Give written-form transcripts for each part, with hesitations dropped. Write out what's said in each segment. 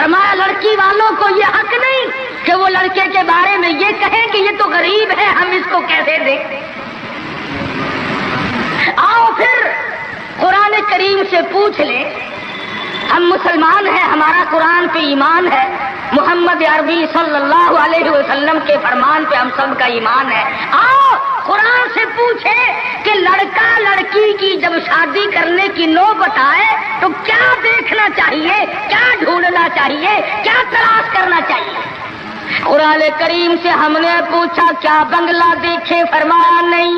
فرمایا لڑکی والوں کو یہ حق نہیں کہ وہ لڑکے کے بارے میں یہ کہیں کہ یہ تو غریب ہے، ہم اس کو کیسے دیں۔ آؤ پھر قرآن کریم سے پوچھ لیں، ہم مسلمان ہیں، ہمارا قرآن پہ ایمان ہے، محمد عربی صلی اللہ علیہ وسلم کے فرمان پہ ہم سب کا ایمان ہے۔ آؤ قرآن سے پوچھے کہ لڑکا لڑکی کی جب شادی کرنے کی نوبت آئے تو کیا دیکھنا چاہیے، کیا ڈھونڈنا چاہیے، کیا تلاش کرنا چاہیے۔ قرآن کریم سے ہم نے پوچھا کیا بنگلہ دیکھے، فرمایا نہیں۔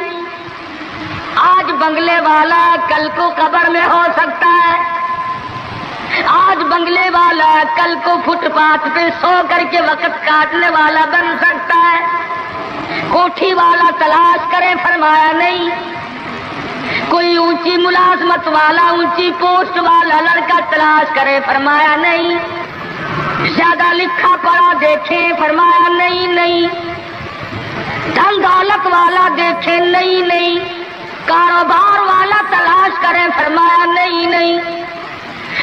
آج بنگلے والا کل کو قبر میں ہو سکتا ہے، آج بنگلے والا کل کو فٹ پاتھ پہ سو کر کے وقت کاٹنے والا بن سکتا ہے۔ کوٹھی والا تلاش کرے، فرمایا نہیں۔ کوئی اونچی ملازمت والا، اونچی پوسٹ والا لڑکا تلاش کرے، فرمایا نہیں۔ زیادہ لکھا پڑھا دیکھے، فرمایا نہیں۔ دھن دولت والا دیکھے، نہیں۔ کاروبار والا تلاش کرے، فرمایا نہیں۔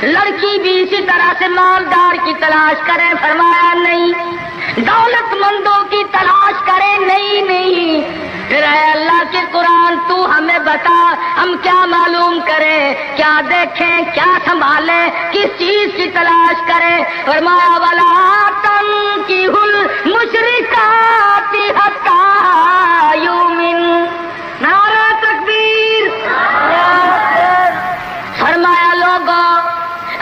لڑکی بھی اسی طرح سے مالدار کی تلاش کرے، فرمایا نہیں۔ دولت مندوں کی تلاش کرے، نہیں۔ پھر اے اللہ کے قرآن تو ہمیں بتا، ہم کیا معلوم کریں، کیا دیکھیں، کیا سنبھالیں، کس چیز کی تلاش کریں۔ فرمایا وَلَا تَنكِحُوا الْمُشْرِكَاتِ حَتَّىٰ يُؤْمِنَّ۔ نعرہ تکبیر۔ فرمایا لوگوں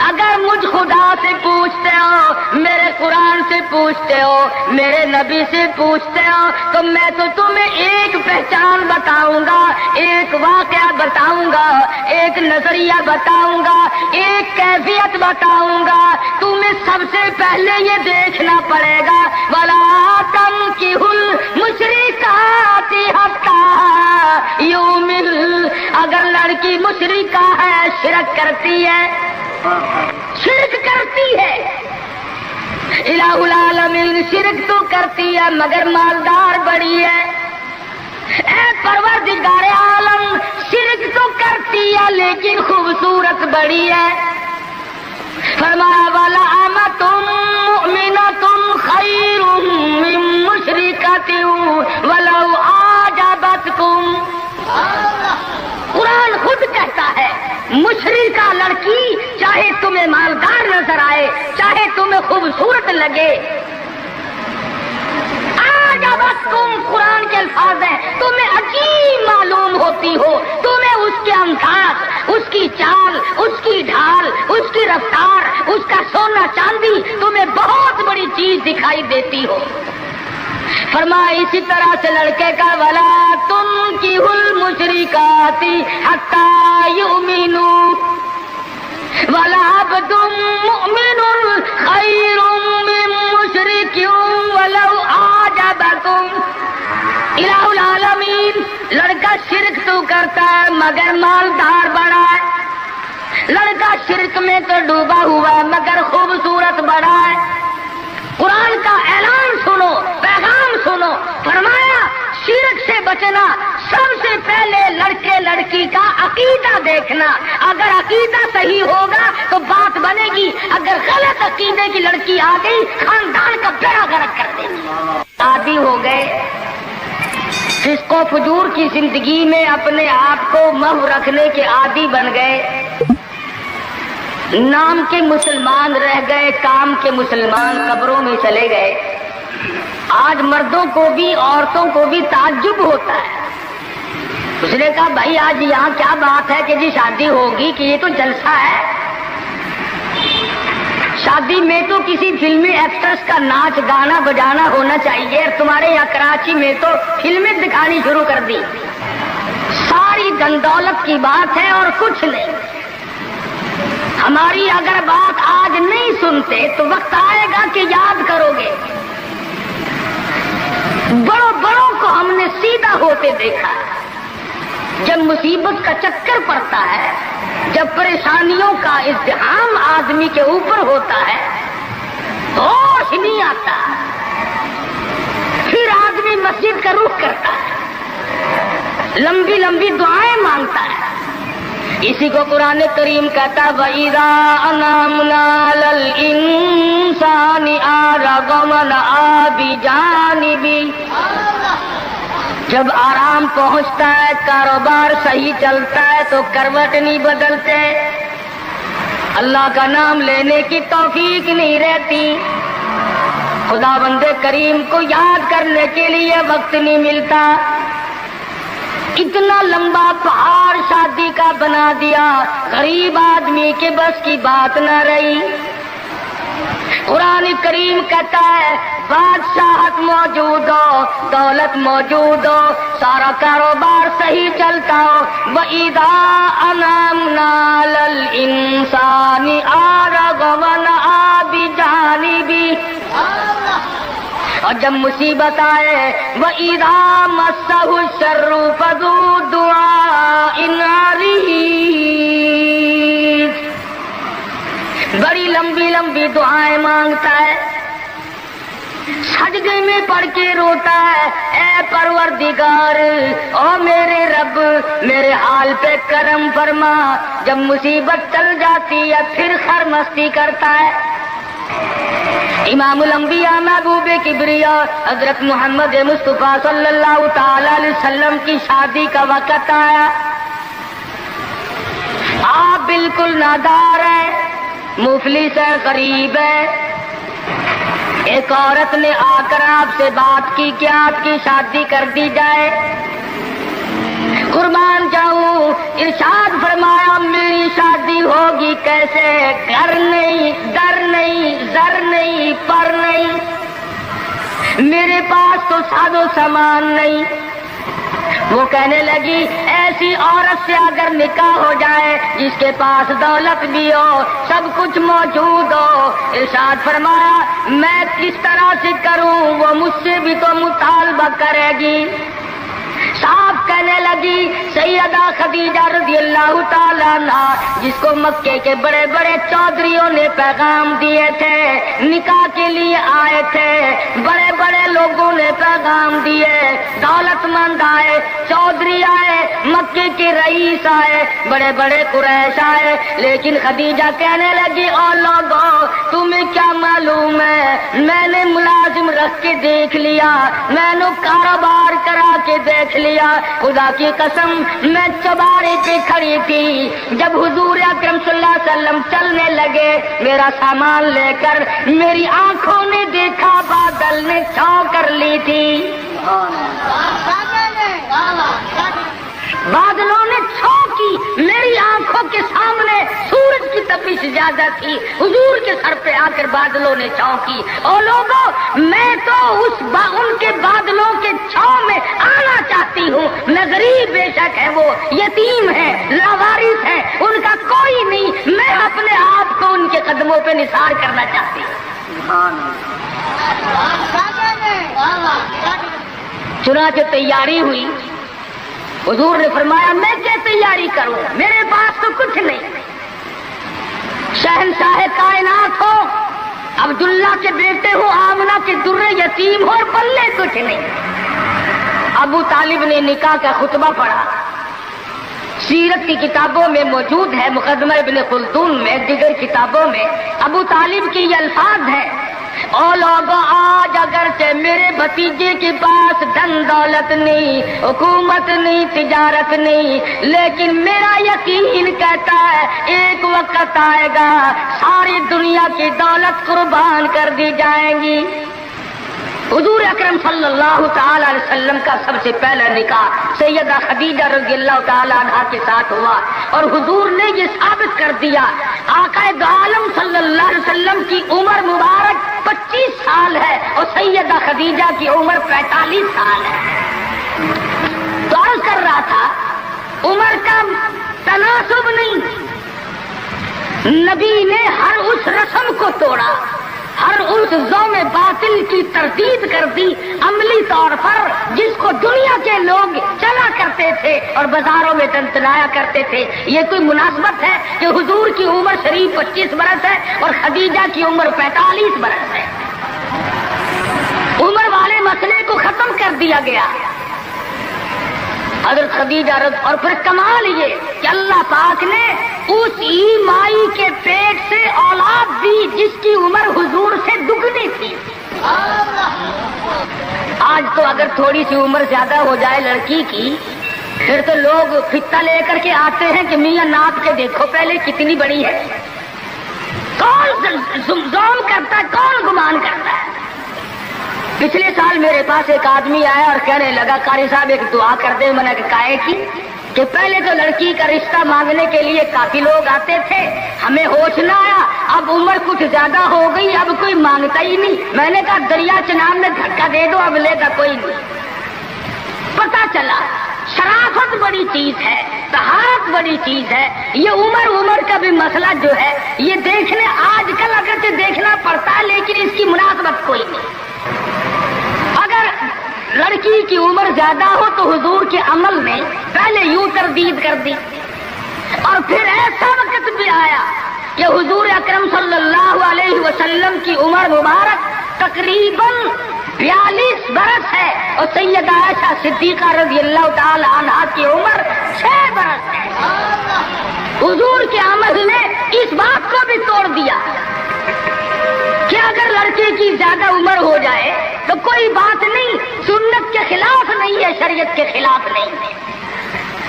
اگر مجھ خدا سے پوچھتے ہو، میرے قرآن سے پوچھتے ہو، میرے نبی سے پوچھتے ہو تو میں تو تمہیں ایک پہچان بتاؤں گا، ایک واقعہ بتاؤں گا، ایک نظریہ بتاؤں گا، ایک کیفیت بتاؤں گا۔ تمہیں سب سے پہلے یہ دیکھنا پڑے گا وَلَا تَنكِحُوا الْمُشْرِكَاتِ حَتَّىٰ يُؤْمِنَّ۔ اگر لڑکی مشرکہ ہے، شرک کرتی ہے، الہ العالمین شرک تو کرتی ہے مگر مالدار بڑی ہے۔ اے پروردگار عالم شرک تو کرتی ہے لیکن خوبصورت بڑی ہے۔ فرمایا وَلَأَمَةٌ مُؤْمِنَةٌ خَيْرٌ مِّن مُّشْرِكَةٍ وَلَوْ أَعْجَبَتْكُمْ۔ قرآن خود کہتا ہے مشرکہ لڑکی چاہے تمہیں مالدار نظر آئے، چاہے تمہیں خوبصورت لگے، تم قرآن کے الفاظ ہیں، تمہیں عجیب معلوم ہوتی ہو، تمہیں اس کے انداز، اس کی چال، اس کی ڈھال، اس کی رفتار، اس کا سونا چاندی تمہیں بہت بڑی چیز دکھائی دیتی ہو۔ فرمایا اسی طرح سے لڑکے کا وَلَا تُنكِحُوا الْمُشْرِكَاتِ حَتَّىٰ يُؤْمِنُوا وَلَعَبْدٌ مُؤْمِنٌ خَيْرٌ مِّن مُّشْرِكٍ وَلَوْ أَعْجَبَكُمْ۔ الہ العالمین لڑکا شرک تو کرتا ہے مگر مالدار بڑا ہے، لڑکا شرک میں تو ڈوبا ہوا ہے مگر خوبصورت بڑا ہے۔ قرآن کا اعلان سنو، پیغام سنو۔ فرمایا شرک سے بچنا، سب سے پہلے لڑکے لڑکی کا عقیدہ دیکھنا، اگر عقیدہ صحیح ہوگا تو بات بنے گی، اگر غلط عقیدے کی لڑکی آ گئی خاندان کا بیڑا غرق کر دے گی۔ عادی ہو گئے فسق و فجور کی زندگی میں، اپنے آپ کو محو رکھنے کے عادی بن گئے، نام کے مسلمان رہ گئے، کام کے مسلمان قبروں میں چلے گئے۔ آج مردوں کو بھی عورتوں کو بھی تعجب ہوتا ہے۔ اس نے کہا بھائی آج یہاں کیا بات ہے کہ جی شادی ہوگی، کہ یہ تو جلسہ ہے، شادی میں تو کسی فلمی ایکٹریس کا ناچ گانا بجانا ہونا چاہیے، اور تمہارے یہاں کراچی میں تو فلمیں دکھانی شروع کر دی۔ ساری دن دولت کی بات ہے اور کچھ نہیں۔ ہماری اگر بات آج نہیں سنتے تو وقت آئے گا کہ یاد کرو گے۔ بڑوں کو ہم نے سیدھا ہوتے دیکھا ہے، جب مصیبت کا چکر پڑتا ہے، جب پریشانیوں کا ازدحام آدمی کے اوپر ہوتا ہے، ہوش نہیں آتا، پھر آدمی مسجد کا رخ کرتا ہے، لمبی لمبی دعائیں مانگتا ہے۔ اسی کو قرآن کریم کہتا ہے وَإِذَا أَنْعَمْنَا عَلَى الْإِنسَانِ بجانبی. جب آرام پہنچتا ہے، کاروبار صحیح چلتا ہے تو کروٹ نہیں بدلتے، اللہ کا نام لینے کی توفیق نہیں رہتی، خدا بند کریم کو یاد کرنے کے لیے وقت نہیں ملتا. اتنا لمبا پہاڑ شادی کا بنا دیا، غریب آدمی کے بس کی بات نہ رہی. قرآن کریم کہتا ہے بادشاہت موجود ہو، دولت موجود ہو، سارا کاروبار صحیح چلتا ہو، وَإِذَا أَنْعَمْنَا عَلَى الْإِنسَانِ أَعْرَضَ وَنَأَىٰ بِجَانِبِهِ. اور جب مصیبت آئے وَإِذَا مَسَّهُ الشَّرُّ فَذُو دُعَاءٍ عَرِيضٍ. بڑی لمبی لمبی دعائیں مانگتا ہے، سجدے میں پڑھ کے روتا ہے، اے پروردگار، او میرے رب میرے حال پہ کرم فرما. جب مصیبت چل جاتی ہے پھر خرمستی کرتا ہے. امام الانبیاء محبوب کبریا حضرت محمد مصطفیٰ صلی اللہ تعالی علیہ وسلم کی شادی کا وقت آیا، آپ بالکل نادار ہیں، مفلس ہے، غریب ہے. ایک عورت نے آ کر آپ سے بات کی کہ آپ کی شادی کر دی جائے. قربان جاؤں، ارشاد فرمایا میری شادی ہوگی کیسے؟ گھر نہیں، در نہیں، زر نہیں، پر نہیں، میرے پاس تو ساز و سامان نہیں. وہ کہنے لگی ایسی عورت سے اگر نکاح ہو جائے جس کے پاس دولت بھی ہو، سب کچھ موجود ہو. ارشاد فرمایا میں کس طرح سے کروں؟ وہ مجھ سے بھی تو مطالبہ کرے گی. صاحب کہنے لگی سیدہ خدیجہ رضی اللہ تعالیٰ عنہ، جس کو مکے کے بڑے بڑے چودھریوں نے پیغام دیے تھے، نکاح کے لیے آئے تھے، بڑے بڑے لوگوں نے پیغام دیے، دولت مند آئے، چودھری آئے، مکے کے رئیس آئے، بڑے بڑے قریش آئے، لیکن خدیجہ کہنے لگی او لوگوں تمہیں کیا معلوم ہے، میں نے ملازم رکھ کے دیکھ لیا، میں نے کاروبار کرا کے دیکھ لیا، خدا کی قسم میں چوبارے پہ کھڑی تھی، جب حضور اکرم صلی اللہ علیہ وسلم چلنے لگے میرا سامان لے کر، میری آنکھوں نے دیکھا بادل نے چھاؤں کر لی تھی، بادلوں نے چھاؤں کی، میری آنکھوں کے سامنے سورج کی تپش زیادہ تھی، حضور کے سر پہ آ کر بادلوں نے چھاؤں کی. اور لوگوں میں تو ان کے بادلوں کے چھاؤں میں آنا چاہتی ہوں. میں غریب بے شک ہے، وہ یتیم ہے، لاوارث ہے، ان کا کوئی نہیں، میں اپنے آپ کو ان کے قدموں پہ نثار کرنا چاہتی ہوں. چنانچہ تیاری ہوئی. حضور نے فرمایا میں کیا تیاری کروں، میرے پاس تو کچھ نہیں. شہنشاہ کائنات ہو، عبداللہ کے بیٹے ہو، آمنہ کے درے یتیم ہو اور پلے کچھ نہیں. ابو طالب نے نکاح کا خطبہ پڑھا، سیرت کی کتابوں میں موجود ہے، مقدمہ ابن خلدون میں، دیگر کتابوں میں ابو طالب کی یہ الفاظ ہے، او لوگوں آج اگرچہ میرے بھتیجے کے پاس دھن دولت نہیں، حکومت نہیں، تجارت نہیں، لیکن میرا یقین کہتا ہے ایک وقت آئے گا ساری دنیا کی دولت قربان کر دی جائیں گی. حضور اکرم صلی اللہ تعالی علیہ وسلم کا سب سے پہلا نکاح سیدہ خدیجہ رضی اللہ تعالی عنہا کے ساتھ ہوا، اور حضور نے یہ ثابت کر دیا آقا دو عالم صلی اللہ علیہ وسلم کی عمر مبارک 25 سال ہے اور سیدہ خدیجہ کی عمر 45 سال ہے. تو عرض کر رہا تھا عمر کا تناسب نہیں، نبی نے ہر اس رسم کو توڑا، ہر اس ذوم باطل کی تردید کر دی عملی طور پر، جس کو دنیا کے لوگ چلا کرتے تھے اور بازاروں میں تنتنایا کرتے تھے. یہ کوئی مناسبت ہے کہ حضور کی عمر شریف 25 برس ہے اور خدیجہ کی عمر 45 برس ہے؟ عمر والے مسئلے کو ختم کر دیا گیا. حضرت خدیجہ اور پھر کمال یہ کہ اللہ پاک نے اس ہی مائی کے پیٹ سے اولاد دی جس کی عمر حضور سے دگنی تھی. آج تو اگر تھوڑی سی عمر زیادہ ہو جائے لڑکی کی پھر تو لوگ فتا لے کر کے آتے ہیں کہ میاں ناپ کے دیکھو پہلے کتنی بڑی ہے. کون زوم کرتا ہے, کون گمان کرتا ہے؟ پچھلے سال میرے پاس ایک آدمی آیا اور کہنے لگا قاری صاحب ایک دعا کر دے. میں نے کہا کی کہ پہلے تو لڑکی کا رشتہ مانگنے کے لیے کافی لوگ آتے تھے, ہمیں ہوش نہ آیا, اب عمر کچھ زیادہ ہو گئی, اب کوئی مانگتا ہی نہیں. میں نے کہا دریا چناب میں دھکا دے دو, اب لے گا کوئی نہیں. پتا چلا شرافت بڑی چیز ہے, طہارت بڑی چیز ہے. یہ عمر کا بھی مسئلہ جو ہے یہ دیکھنے آج کل اگرچہ دیکھنا پڑتا ہے لیکن اس کی مناسبت کوئی نہیں. اگر لڑکی کی عمر زیادہ ہو تو حضور کے عمل میں پہلے یوں تردید کر دی, اور پھر ایسا وقت بھی آیا کہ حضور اکرم صلی اللہ علیہ وسلم کی عمر مبارک تقریباً 42 برس ہے اور سیدہ عائشہ صدیقہ رضی اللہ تعالی عنہا کی عمر 6 برس ہے. حضور کے عمل نے اس بات کو بھی توڑ دیا کہ اگر لڑکے کی زیادہ عمر ہو جائے تو کوئی بات نہیں, سنت کے خلاف نہیں ہے, شریعت کے خلاف نہیں ہے.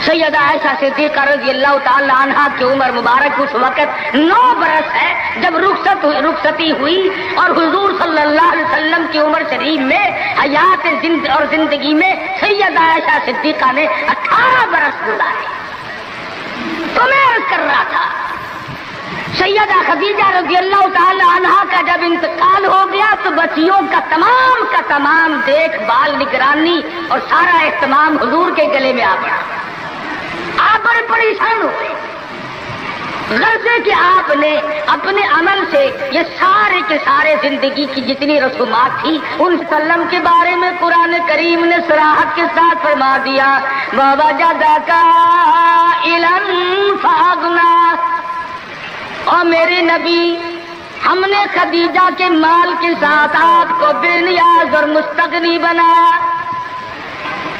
سیدہ عائشہ صدیقہ رضی اللہ تعالی عنہا کی عمر مبارک اس وقت 9 برس ہے جب رخصتی ہوئی, اور حضور صلی اللہ علیہ وسلم کی عمر شریف میں حیات اور زندگی میں سیدہ عائشہ صدیقہ نے 18 برس گزارے. تو میں عرض کر رہا تھا سیدہ خدیجہ رضی اللہ تعالی عنہا کا جب انتقال ہو گیا تو بچیوں کا تمام دیکھ بھال, نگرانی اور سارا اہتمام حضور کے گلے میں آ پڑا. آپ بڑے پریشان ہوئے, غرضے کہ آپ نے اپنے عمل سے یہ سارے کے سارے زندگی کی جتنی رسومات تھی ان سلم کے بارے میں قرآن کریم نے صراحت کے ساتھ فرما دیا, وَوَجَدَكَ عَائِلًا فَأَغْنَىٰ. اور میرے نبی ہم نے خدیجہ کے مال کے ساتھ آپ کو بے نیاز اور مستغنی بنایا.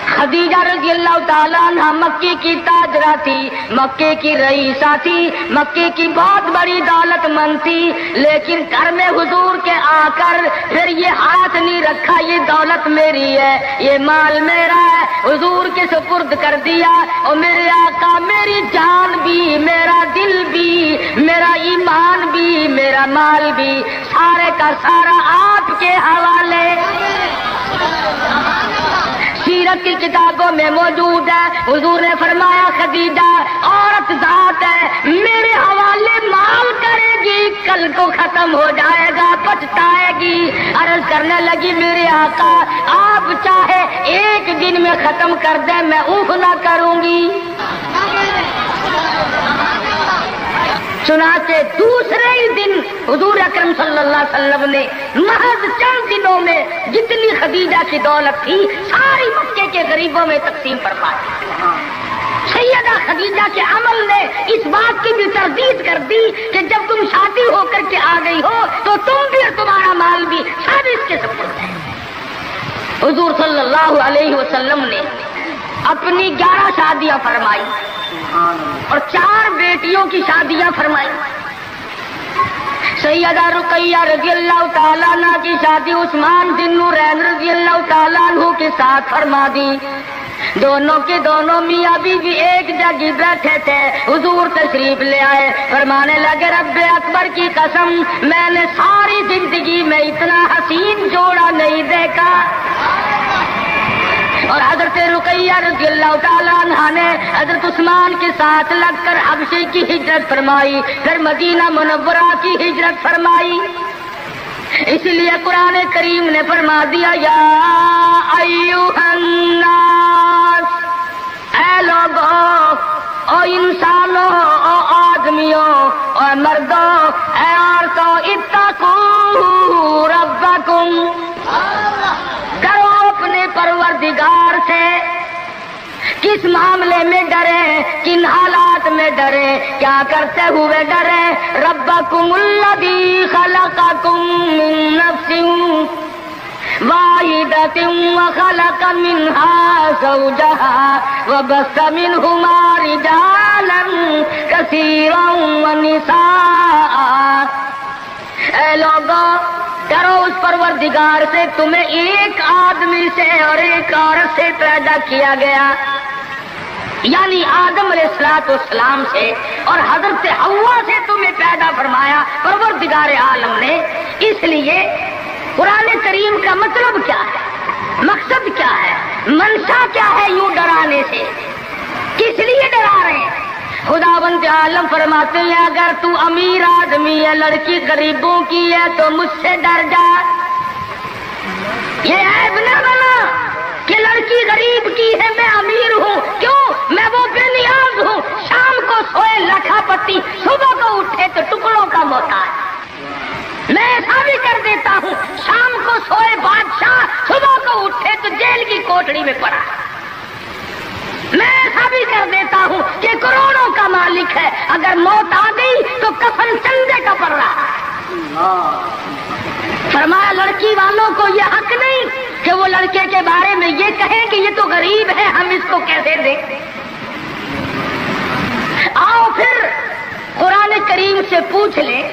خدیجہ رضی اللہ تعالیٰ عنہ مکے کی تاجرہ تھی, مکے کی رئیسہ تھی, مکے کی بہت بڑی دولت مند تھی, لیکن گھر میں حضور کے آ کر پھر یہ ہاتھ نہیں رکھا یہ دولت میری ہے, یہ مال میرا ہے, حضور کے سپرد کر دیا. اور میرے آقا میری جان بھی, میرا دل بھی, میرا ایمان بھی, میرا مال بھی, سارے کا سارا آپ کے حوالے. سیرت کی کتابوں میں موجود ہے, حضور نے فرمایا خدیجہ عورت ذات ہے, میرے حوالے مال کرے گی, کل کو ختم ہو جائے گا, پچھتائے گی. عرض کرنے لگی میرے آقا آپ چاہے ایک دن میں ختم کر دیں میں اوف نہ کروں گی. چنانچہ دوسرے ہی دن حضور اکرم صلی اللہ علیہ وسلم نے محض چند دنوں میں جتنی خدیجہ کی دولت تھی ساری مکے کے غریبوں میں تقسیم فرما دی. سیدہ خدیجہ کے عمل نے اس بات کی بھی تردید کر دی کہ جب تم شادی ہو کر کے آ گئی ہو تو تم بھی اور تمہارا مال بھی سب اس کے سپرد ہے. حضور صلی اللہ علیہ وسلم نے اپنی 11 شادیاں فرمائی اور 4 بیٹیوں کی شادیاں فرمائی. سیدہ رقیہ رضی اللہ تعالیٰ عنہ کی شادی عثمان ذی النورین رضی اللہ تعالیٰ عنہ کے ساتھ فرما دی. دونوں کے دونوں میاں بیوی ایک جگہ بیٹھے تھے, حضور تشریف لے آئے, فرمانے لگے رب اکبر کی قسم میں نے ساری زندگی میں اتنا حسین جوڑا نہیں دیکھا. اور حضرت رقیہ رضی اللہ تعالیٰ عنہ نے حضرت عثمان کے ساتھ لگ کر حبشے کی ہجرت فرمائی, پھر مدینہ منورہ کی ہجرت فرمائی. اس لیے قرآن کریم نے فرما دیا یا ایھا الناس, اے لوگوں, او انسانوں, او آدمیوں, او مردوں, اے عورتوں, اتقوا ربکم, کرو اپنے پروردگار سے. کس معاملے میں ڈرے, کن حالات میں ڈرے, کیا کرتے ہوئے ڈرے؟ ربکم الذی خلقکم من نفس واحدۃ وخلق منها زوجها وبث منهما رجالا كثيرا ونساء. اے لوگوں, ڈرو اس پروردگار سے تمہیں ایک آدمی سے اور ایک عورت سے پیدا کیا گیا، یعنی آدم علیہ السلام سے اور حضرت حوا سے تمہیں پیدا فرمایا پروردگار عالم نے۔ اس لیے قرآن کریم کا مطلب کیا ہے، مقصد کیا ہے، منشا کیا ہے یوں ڈرانے سے، کس لیے ڈرا رہے ہیں؟ خداوند عالم فرماتے ہیں اگر تو امیر آدمی ہے، لڑکی غریبوں کی ہے تو مجھ سے ڈر جا۔ یہ عیب نہ بنا کہ لڑکی غریب کی ہے میں امیر ہوں، کیوں؟ میں وہ بے نیاز ہوں، شام کو سوئے لاکھا پتی، صبح کو اٹھے تو ٹکڑوں کا محتاج۔ میں ایسا بھی کر دیتا ہوں، شام کو سوئے بادشاہ، صبح کو اٹھے تو جیل کی کوٹڑی میں پڑا۔ میں ایسا بھی کر دیتا ہوں کہ کروڑوں کا مالک ہے، اگر موت آ گئی تو کفن چندے کا پڑ رہا۔ فرمایا لڑکی والوں کو یہ حق نہیں کہ وہ لڑکے کے بارے میں یہ کہیں کہ یہ تو غریب ہے، ہم اس کو کیسے دیں۔ آؤ پھر قرآن کریم سے پوچھ لیں،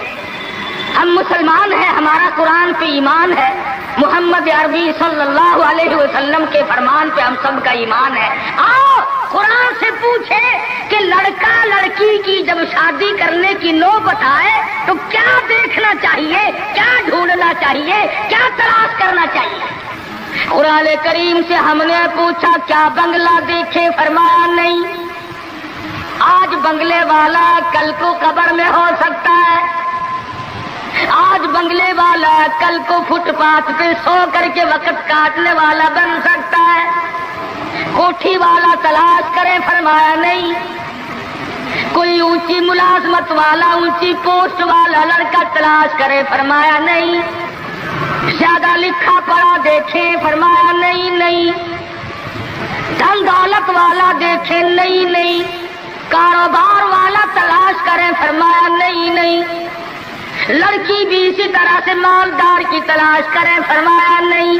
ہم مسلمان ہیں، ہمارا قرآن پہ ایمان ہے، محمد عربی صلی اللہ علیہ وسلم کے فرمان پہ ہم سب کا ایمان ہے۔ آؤ قرآن سے پوچھے کہ لڑکا لڑکی کی جب شادی کرنے کی نوبت آئے تو کیا دیکھنا چاہیے، کیا ڈھونڈنا چاہیے، کیا تلاش کرنا چاہیے؟ قرآن کریم سے ہم نے پوچھا کیا بنگلہ دیکھے؟ فرمایا نہیں۔ آج بنگلے والا کل کو قبر میں ہو سکتا ہے، آج بنگلے والا کل کو فٹ پاتھ پہ سو کر کے وقت کاٹنے والا بن سکتا ہے۔ کوٹھی والا تلاش کرے؟ فرمایا نہیں۔ کوئی اونچی ملازمت والا، اونچی پوسٹ والا لڑکا تلاش کرے؟ فرمایا نہیں۔ زیادہ لکھا پڑھا دیکھے؟ فرمایا نہیں۔ دھن دولت والا دیکھے؟ نہیں۔ کاروبار والا تلاش کرے؟ فرمایا نہیں۔ لڑکی بھی اسی طرح سے مالدار کی تلاش کرے؟ فرمایا نہیں۔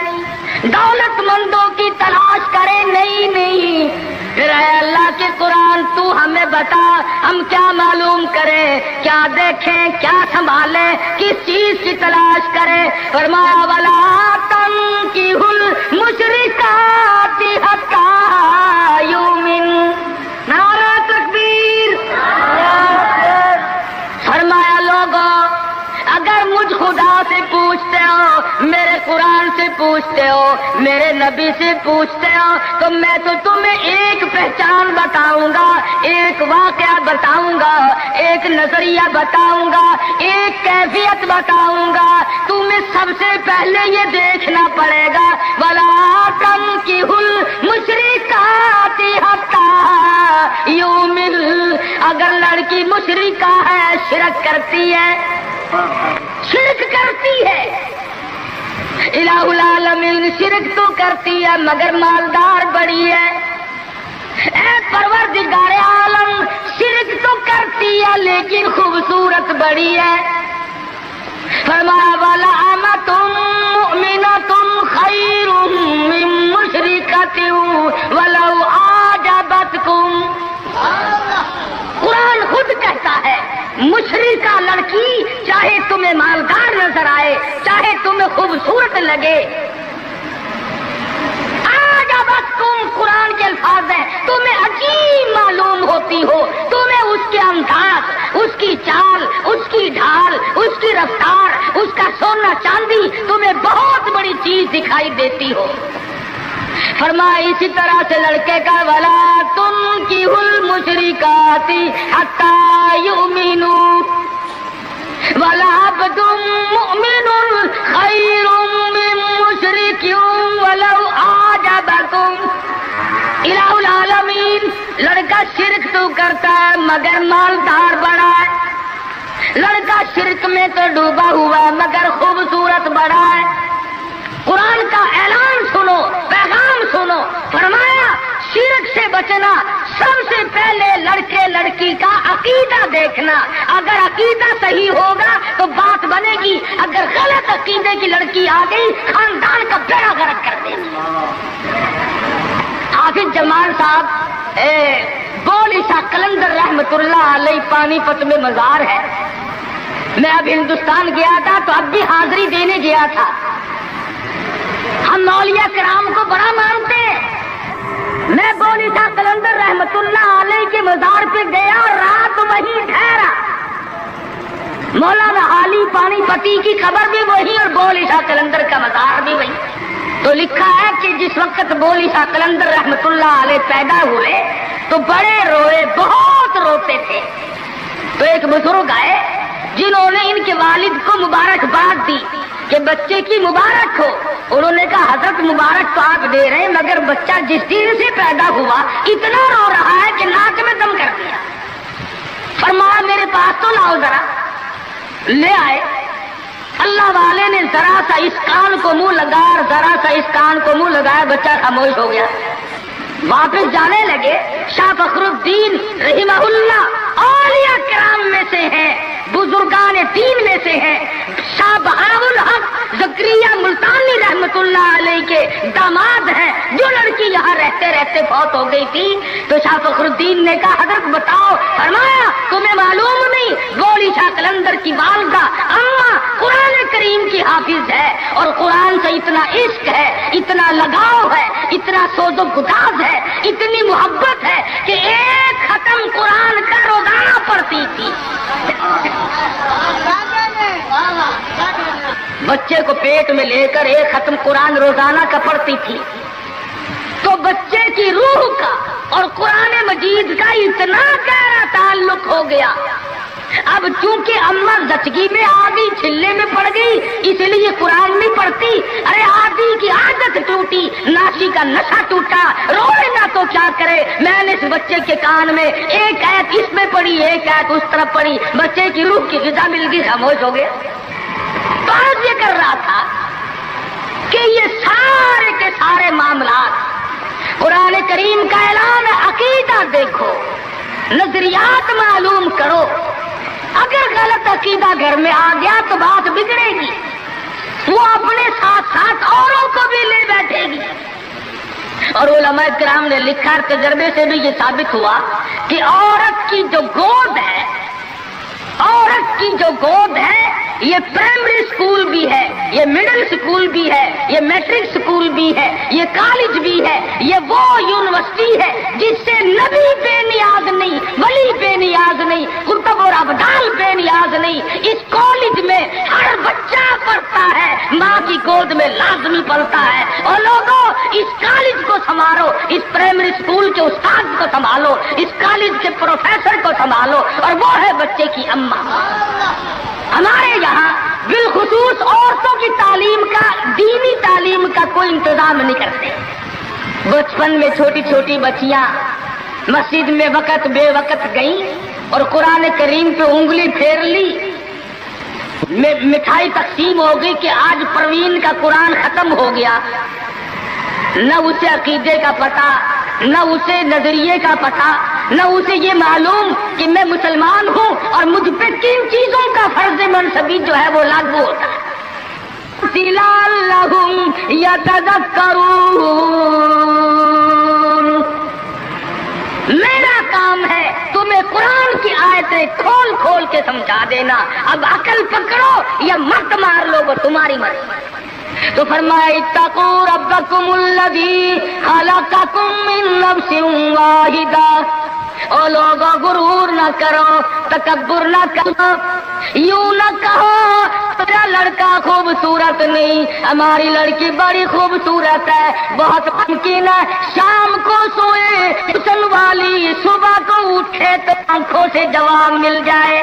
دولت مندوں کی تلاش کرے؟ نہیں۔ پھر اے اللہ کے قرآن تو ہمیں بتا ہم کیا معلوم کریں، کیا دیکھیں، کیا سنبھالیں، کس چیز کی تلاش کریں؟ فرمایا وَلَا تَنكِحُوا الْمُشْرِكَاتِ حَتَّىٰ يُؤْمِنَّ۔ نعرہ تکبیر! فرمایا لوگوں اگر مجھ خدا سے پوچھتے ہو، میرے قرآن سے پوچھتے ہو، میرے نبی سے پوچھتے ہو تو میں تو تمہیں ایک پہچان بتاؤں گا، ایک واقعہ بتاؤں گا، ایک نظریہ بتاؤں گا، ایک کیفیت بتاؤں گا۔ تمہیں سب سے پہلے یہ دیکھنا پڑے گا وَلَا تَنكِحُوا الْمُشْرِكَاتِ حَتَّىٰ يُؤْمِنَّ۔ اگر لڑکی مشرکہ ہے، شرک کرتی ہے، الہ العالمین شرک تو کرتی ہے مگر مالدار بڑی ہے۔ اے پروردگار عالم شرک تو کرتی ہے لیکن خوبصورت بڑی ہے۔ فرمایا وَلَأَمَةٌ مُؤْمِنَةٌ خَيْرٌ مِّن مُّشْرِكَةٍ وَلَوْ أَعْجَبَتْكُمْ۔ قرآن خود کہتا ہے مشرکہ لڑکی چاہے تمہیں مالدار نظر آئے، چاہے تمہیں خوبصورت لگے، تم قرآن کے الفاظ ہیں، تمہیں عجیب معلوم ہوتی ہو، تمہیں اس کے انداز، اس کی چال، اس کی ڈھال، اس کی رفتار، اس کا سونا چاندی تمہیں بہت بڑی چیز دکھائی دیتی ہو۔ فرمایا اسی طرح سے لڑکے کا وَلَا تُنكِحُوا الْمُشْرِكَاتِ حَتَّىٰ يُؤْمِنُوا وَلَعَبْدٌ مُؤْمِنٌ خَيْرٌ مِّن مُّشْرِكٍ وَلَوْ أَعْجَبَكُمْ۔ الہ العالمین لڑکا شرک تو کرتا ہے مگر مالدار بڑا ہے، لڑکا شرک میں تو ڈوبا ہوا ہے مگر خوبصورت بڑا ہے۔ قرآن کا اعلان سنو، پیغام سنو، فرمایا شرک سے بچنا سب سے پہلے لڑکے لڑکی کا عقیدہ دیکھنا، اگر عقیدہ صحیح ہوگا تو بات بنے گی، اگر غلط عقیدے کی لڑکی آ گئی خاندان کا بیڑا غرق کر دے گی۔ حافظ جمال صاحب بول عیسیٰ قلندر رحمت اللہ علیہ پانی پت میں مزار ہے، میں اب ہندوستان گیا تھا تو اب بھی حاضری دینے گیا گیا تھا. ہم اولیاء کرام کو بڑا مانتے ہیں. میں بولی شاہ قلندر رحمت اللہ علیہ کے مزار پہ گیا اور رات وہیں ٹھہرا. مولانا حالی پانی پتی کی خبر بھی وہی اور بولی شاہ قلندر کا مزار بھی وہی. تو لکھا ہے کہ جس وقت بولی شاہ قلندر رحمت اللہ علیہ پیدا ہوئے تو بڑے روئے, بہت روتے تھے. تو ایک بزرگ آئے جنہوں نے ان کے والد کو مبارکباد دی کہ بچے کی مبارک ہو. انہوں نے کہا حضرت مبارک تو آپ دے رہے ہیں مگر بچہ جس دن سے پیدا ہوا اتنا رو رہا ہے کہ ناک میں دم کر دیا. فرمایا میرے پاس تو لاؤ ذرا. لے آئے. اللہ والے نے ذرا سا اس کان کو منہ لگایا, ذرا سا اس کان کو منہ لگایا, بچہ خاموش ہو گیا. واپس جانے لگے. شاہ فخر الدین رحمہ اللہ اولیاء کرام میں سے ہیں, بزرگان دین میں سے ہیں. شاہ بہاء الحق زکریا ملتانی رحمت اللہ علیہ کے داماد ہیں. جو لڑکی یہاں رہتے رہتے فوت ہو گئی تھی تو شاہ فخر الدین نے کہا حضرت بتاؤ. فرمایا تمہیں معلوم نہیں بولی شاہ قلندر کی والدہ اماں قرآن کریم کی حافظ ہے اور قرآن سے اتنا عشق ہے, اتنا لگاؤ ہے, اتنا سوز و گداز ہے, اتنی محبت ہے کہ ایک ختم قرآن کا روزانہ پڑھتی تھی. بچے کو پیٹ میں لے کر ایک ختم قرآن روزانہ کا پڑھتی تھی. تو بچے کی روح کا اور قرآن مجید کا اتنا گہرا تعلق ہو گیا. اب چونکہ اماں زچگی میں آ گئی, چھلے میں پڑ گئی, اس لیے قرآن نہیں پڑھتی. ارے آدھی کی عادت ٹوٹی, ناشی کا نشہ ٹوٹا, روئے نہ تو کیا کرے. میں نے اس بچے کے کان میں ایک آیت اس میں پڑھی, ایک آیت اس طرف پڑھی. بچے کی روح کی غذا مل گئی, خاموش ہو گیا. بات یہ کر رہا تھا کہ یہ سارے کے سارے معاملات قرآن کریم کا اعلان ہے. عقیدہ دیکھو, نظریات معلوم کرو. اگر غلط عقیدہ گھر میں آ گیا تو بات بگڑے گی, وہ اپنے ساتھ ساتھ اوروں کو بھی لے بیٹھے گی. اور علماء کرام نے لکھا, تجربے سے بھی یہ ثابت ہوا کہ عورت کی جو گود ہے, عورت کی جو گود ہے یہ پرائمری سکول بھی ہے, یہ مڈل سکول بھی ہے, یہ میٹرک سکول بھی ہے, یہ کالج بھی ہے, یہ وہ یونیورسٹی ہے جس سے نبی بے نیاز نہیں, ولی بے نیاز نہیں, کتب اور ابدال بے نیاز نہیں. اس کالج میں ہر بچہ پڑھتا ہے, ماں کی گود میں لازمی پڑھتا ہے. اور لوگوں اس کالج کو سنبھالو, اس پرائمری سکول کے استاد کو سنبھالو, اس کالج کے پروفیسر کو سنبھالو, اور وہ ہے بچے کی اماں. ہمارے یہاں بالخصوص عورتوں کی تعلیم کا, دینی تعلیم کا کوئی انتظام نہیں کرتے. بچپن میں چھوٹی چھوٹی بچیاں مسجد میں وقت بے وقت گئیں اور قرآن کریم پہ انگلی پھیر لی, مٹھائی تقسیم ہو گئی کہ آج پروین کا قرآن ختم ہو گیا. نہ اسے عقیدے کا پتہ, نہ اسے نظریے کا پتہ, نہ اسے یہ معلوم کہ میں مسلمان ہوں اور مجھ پہ کن چیزوں کا فرض منصبی جو ہے وہ لاگو ہوتا ہے. لعلہم یتذکرون, میرا کام ہے تمہیں قرآن کی آیتیں کھول کھول کے سمجھا دینا. اب عقل پکڑو یا مت مار لو, وہ تمہاری مرضی. تو فرمایا اتقوا ربکم الذی خلقکم من نفس واحدہ. او لوگوں غرور نہ کرو, تکبر نہ کرو, یوں نہ کہو میرا لڑکا خوبصورت نہیں, ہماری لڑکی بڑی خوبصورت ہے. بہت ممکن ہے شام کو سوئے حسن والی, صبح کو اٹھے تو آنکھوں سے جواب مل جائے.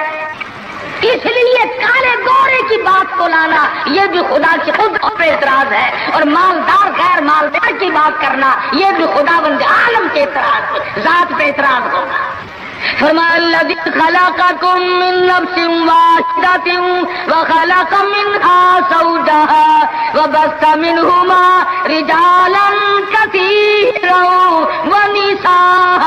اس لیے کالے گورے کی بات کو لانا یہ بھی خدا کی خود پہ اعتراض ہے, اور مالدار غیر مالدار کی بات کرنا یہ بھی خدا بند عالم کے اعتراض, ذات پہ اعتراض ہوگا. فرمایا الذی خلقکم من نفس واحدۃ وخلق منها زوجها وبث منهما رجالا کثیرا ونساء.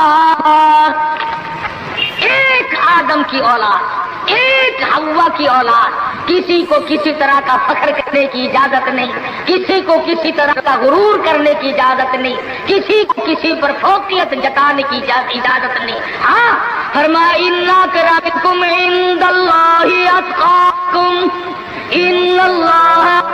ایک آدم کی اولاد, ایک حوا کی اولاد, کسی کو کسی طرح کا فخر کرنے کی اجازت نہیں, کسی کو کسی طرح کا غرور کرنے کی اجازت نہیں, کسی کو کسی پر فوقیت جتانے کی اجازت نہیں. ہاں فرمایا ان اکرمکم عند اللہ اتقاکم ان اللہ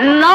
9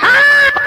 7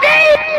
30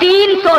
300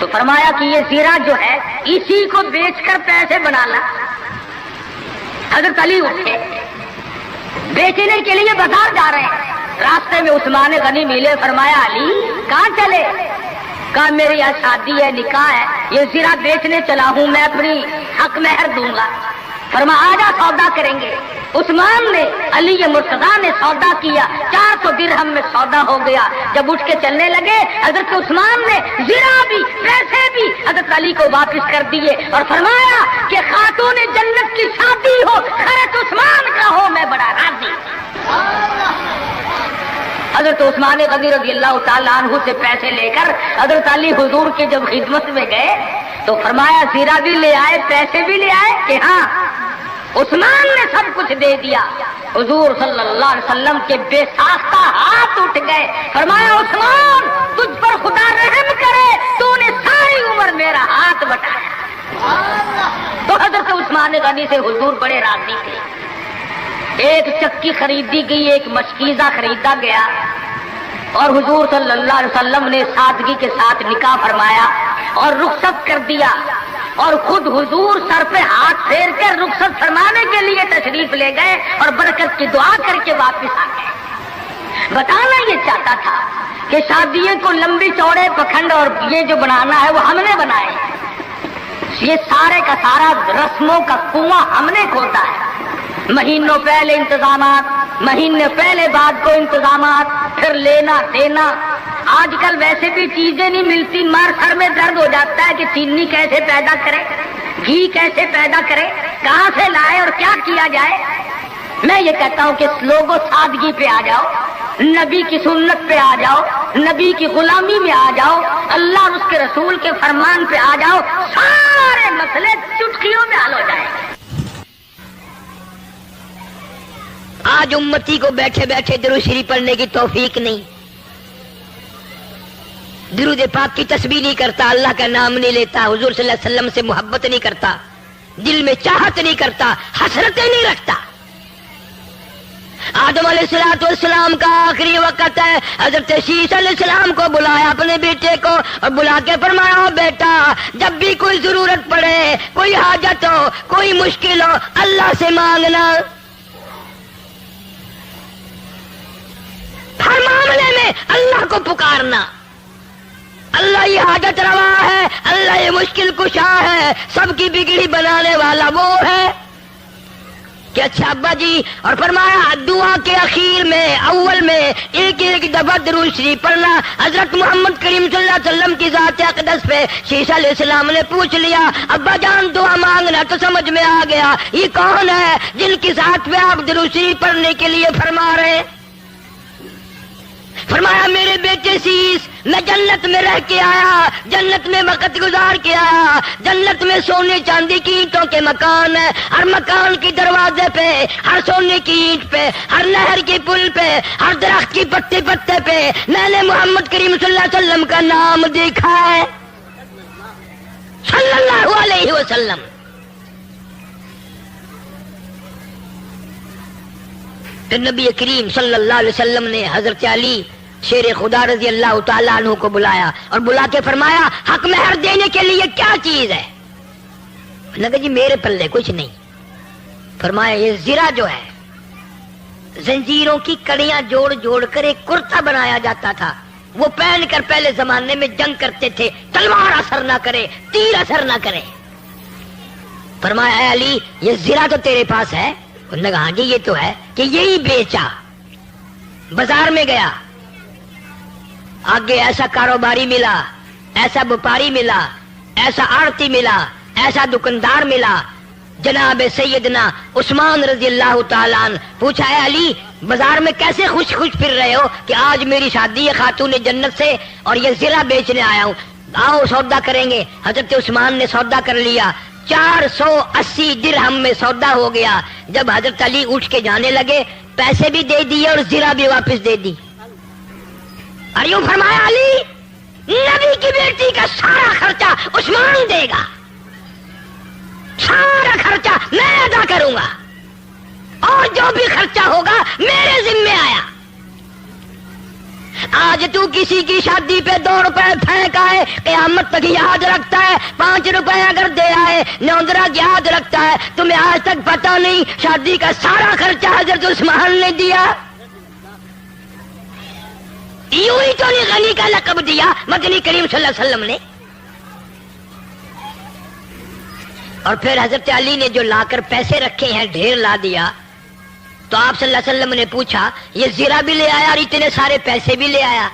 تو فرمایا کہ یہ زیرہ جو ہے اسی کو بیچ کر پیسے بنا لا۔ حضرت علی اٹھے، بیچنے کے لیے بازار جا رہے ہیں، راستے میں عثمان غنی ملے، فرمایا علی کہاں چلے؟ کہا میری یہاں شادی ہے، نکاح ہے، یہ زیرہ بیچنے چلا ہوں، میں اپنی حق مہر دوں گا۔ فرمایا آجا سودا کریں گے۔ عثمان نے، علی مرتضیٰ نے سودا کیا، 400 درہم میں سودا ہو گیا۔ جب اٹھ کے چلنے لگے، حضرت عثمان نے زیرہ بھی پیسے بھی حضرت علی کو واپس کر دیے اور فرمایا کہ خاتون جنت کی شادی ہو، حضرت عثمان کا ہو، میں بڑا راضی۔ حضرت عثمان غنی رضی اللہ تعالیٰ عنہ سے پیسے لے کر حضرت علی حضور کی جب خدمت میں گئے تو فرمایا زیرہ بھی لے آئے، پیسے بھی لے آئے؟ کہ ہاں۔ عثمان نے سب کچھ دے دیا۔ حضور صلی اللہ علیہ وسلم کے بے ساختہ ہاتھ اٹھ گئے، فرمایا عثمان تجھ پر خدا رحم کرے، تو نے ساری عمر میرا ہاتھ بٹایا۔ تو حضرت عثمان غنی سے حضور بڑے راضی تھے۔ ایک چکی خریدی گئی، ایک مشکیزہ خریدا گیا اور حضور صلی اللہ علیہ وسلم نے سادگی کے ساتھ نکاح فرمایا اور رخصت کر دیا، اور خود حضور سر پہ ہاتھ پھیر کر رخصت فرمانے کے لیے تشریف لے گئے اور برکت کی دعا کر کے واپس آ گئے۔ بتانا یہ چاہتا تھا کہ شادیوں کو لمبی چوڑے پکھنڈ اور یہ جو بنانا ہے وہ ہم نے بنائے، یہ سارے کا سارا رسموں کا کنواں ہم نے کھودا ہے۔ مہینوں پہلے انتظامات، مہینے پہلے بعد کو انتظامات، پھر لینا دینا۔ آج کل ویسے بھی چیزیں نہیں ملتی، مار سر میں درد ہو جاتا ہے کہ چینی کیسے پیدا کرے، گھی کیسے پیدا کرے، کہاں سے لائے اور کیا کیا جائے۔ میں یہ کہتا ہوں کہ لوگوں سادگی پہ آ جاؤ، نبی کی سنت پہ آ جاؤ، نبی کی غلامی میں آ جاؤ، اللہ اور اس کے رسول کے فرمان پہ آ جاؤ، سارے مسئلے چٹکیوں میں حل ہو جائیں۔ آج امتی کو بیٹھے بیٹھے درود شریف پڑھنے کی توفیق نہیں، درود پاک کی تسبیح نہیں کرتا، اللہ کا نام نہیں لیتا، حضور صلی اللہ علیہ وسلم سے محبت نہیں کرتا، دل میں چاہت نہیں کرتا، حسرتیں نہیں رکھتا۔ آدم علیہ السلام کا آخری وقت ہے، حضرت شیس علیہ السلام کو بلایا اپنے بیٹے کو اور بلا کے فرمایا بیٹا جب بھی کوئی ضرورت پڑے، کوئی حاجت ہو، کوئی مشکل ہو، اللہ سے مانگنا، ہر معاملے میں اللہ کو پکارنا۔ اللہ یہ حاجت روا ہے، اللہ یہ مشکل کشا ہے، سب کی بگڑی بنانے والا وہ ہے کہ اچھا ابا جی۔ اور فرمایا دعا کے اخیر میں اول میں ایک ایک دفعہ درود شریف پڑھنا۔ حضرت محمد کریم صلی اللہ علیہ وسلم کی ذات اقدس پہ شیشہ علیہ السلام نے پوچھ لیا ابا جان دعا مانگنا، تو سمجھ میں آ گیا یہ کون ہے جن کی ذات پہ آپ درود شریف پڑھنے کے لیے فرما رہے ہیں۔ فرمایا میرے بیٹے شیش میں جنت میں رہ کے آیا، جنت میں وقت گزار کے آیا، جنت میں سونے چاندی کی اینٹوں کے مکان ہے، ہر مکان کی دروازے پہ، ہر سونے کی اینٹ پہ، ہر نہر کی پل پہ، ہر درخت کی پتے پتے پہ میں نے محمد کریم صلی اللہ علیہ وسلم کا نام دیکھا ہے، صلی اللہ علیہ وسلم۔ پھر نبی کریم صلی اللہ علیہ وسلم نے حضرت علی شیر خدا رضی اللہ تعالیٰ عنہ کو بلایا اور بلا کے فرمایا حق مہر دینے کے لیے کیا چیز ہے؟ کہا جی میرے پلے کچھ نہیں۔ فرمایا یہ زرہ جو ہے زنجیروں کی کڑیاں جوڑ جوڑ کر ایک کرتا بنایا جاتا تھا، وہ پہن کر پہلے زمانے میں جنگ کرتے تھے، تلوار اثر نہ کرے، تیر اثر نہ کرے۔ فرمایا اے علی یہ زرہ تو تیرے پاس ہے؟ انہوں نے کہا ہاں جی یہ تو ہے، کہ یہی بیچا، بازار میں گیا، آگے ایسا کاروباری ملا، ایسا وپاری ملا، ایسا آڑتی ملا، ایسا دکاندار ملا، جناب سیدنا عثمان رضی اللہ تعالیٰ عنہ۔ پوچھا ہے علی بازار میں کیسے خوش خوش پھر رہے ہو کہ آج میری شادی ہے خاتون جنت سے اور یہ زرہ بیچنے آیا ہوں، آؤ سودا کریں گے۔ حضرت عثمان نے سودا کر لیا، 480 درہم میں سودا ہو گیا۔ جب حضرت علی اٹھ کے جانے لگے پیسے بھی دے دیے اور زرہ بھی واپس دے دی۔ اور یوں فرمایا علی نبی کی بیٹی کا سارا خرچہ عثمان دے گا، سارا خرچہ میں ادا کروں گا، اور جو بھی خرچہ ہوگا میرے ذمے آیا۔ آج تو کسی کی شادی پہ 2 روپے پھینک آئے قیامت تک یاد رکھتا ہے، 5 روپے اگر دے آئے نوندرا یاد رکھتا ہے۔ تمہیں آج تک پتا نہیں شادی کا سارا خرچہ حضرت عثمان نے دیا؟ یوں ہی تو نہیں غنی کا لقب دیا مدنی کریم صلی اللہ علیہ وسلم نے۔ اور پھر حضرت علی نے جو لا کر پیسے رکھے ہیں ڈھیر لا دیا، تو آپ صلی اللہ علیہ وسلم نے پوچھا یہ زیرہ بھی لے آیا اور اتنے سارے پیسے بھی لے آیا؟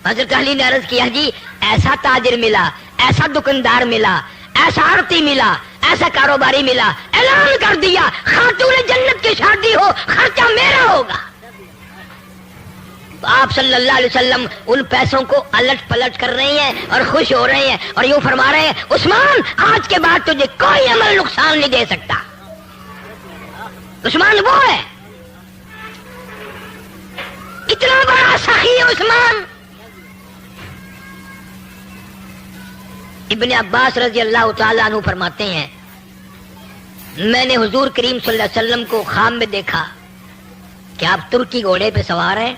حضرت علی نے عرض کیا جی ایسا تاجر ملا، ایسا دکاندار ملا، ایسا آڑتی ملا، ایسا کاروباری ملا، اعلان کر دیا خاتون جنت کی شادی ہو خرچہ میرا ہوگا۔ آپ صلی اللہ علیہ وسلم ان پیسوں کو الٹ پلٹ کر رہے ہیں اور خوش ہو رہے ہیں اور یوں فرما رہے ہیں عثمان آج کے بعد تجھے کوئی عمل نقصان نہیں دے سکتا۔ عثمان وہ ہے، اتنا بڑا سخی عثمان۔ ابن عباس رضی اللہ تعالیٰ عنہ فرماتے ہیں میں نے حضور کریم صلی اللہ علیہ وسلم کو خواب میں دیکھا کہ آپ ترکی گھوڑے پہ سوار ہیں،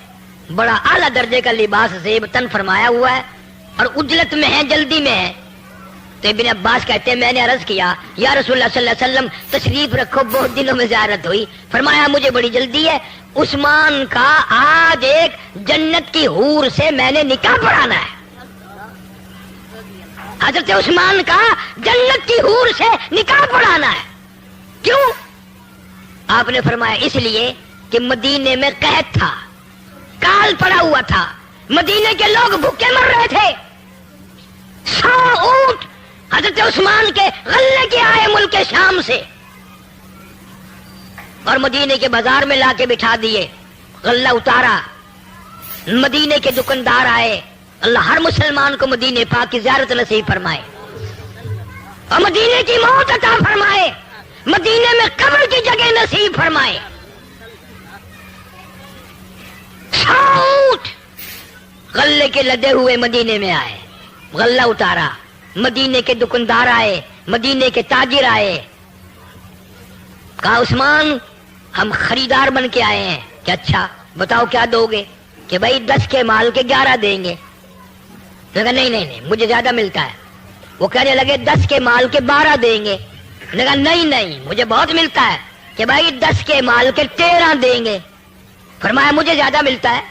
بڑا اعلیٰ درجے کا لباس زیب تن فرمایا ہوا ہے اور اجلت میں ہے، جلدی میں ہے۔ تو ابن عباس کہتے ہیں میں نے عرض کیا یا رسول اللہ صلی اللہ علیہ وسلم تشریف رکھو، بہت دنوں میں زیارت ہوئی۔ فرمایا مجھے بڑی جلدی ہے، عثمان کا آج ایک جنت کی حور سے میں نے نکاح پڑھانا ہے۔ حضرت عثمان کا جنت کی حور سے نکاح پڑھانا ہے۔ کیوں؟ آپ نے فرمایا اس لیے کہ مدینے میں قحط تھا، کال پڑا ہوا تھا، مدینے کے لوگ بھوکے مر رہے تھے، 100 اونٹ حضرت عثمان کے غلے کے آئے ملک شام سے اور مدینے کے بازار میں لا کے بٹھا دیے، غلہ اتارا، مدینے کے دکاندار آئے۔ اللہ ہر مسلمان کو مدینے پاک کی زیارت نصیب فرمائے اور مدینے کی موت عطا فرمائے، مدینے میں قبر کی جگہ نصیب فرمائے۔ 100 اونٹ غلے کے لدے ہوئے مدینے میں آئے، غلہ اتارا، مدینے کے دکاندار آئے، مدینے کے تاجر آئے، کہا عثمان ہم خریدار بن کے آئے ہیں کہ اچھا بتاؤ کیا دو گے؟ کہ بھائی 10 کے مال کے 11 دیں گے۔ میں کہا نہیں مجھے زیادہ ملتا ہے۔ وہ کہنے لگے 10 کے مال کے 12 دیں گے۔ میں کہا نہیں مجھے بہت ملتا ہے کہ بھائی 10 کے مال کے 13 دیں گے۔ فرمایا مجھے زیادہ ملتا ہے۔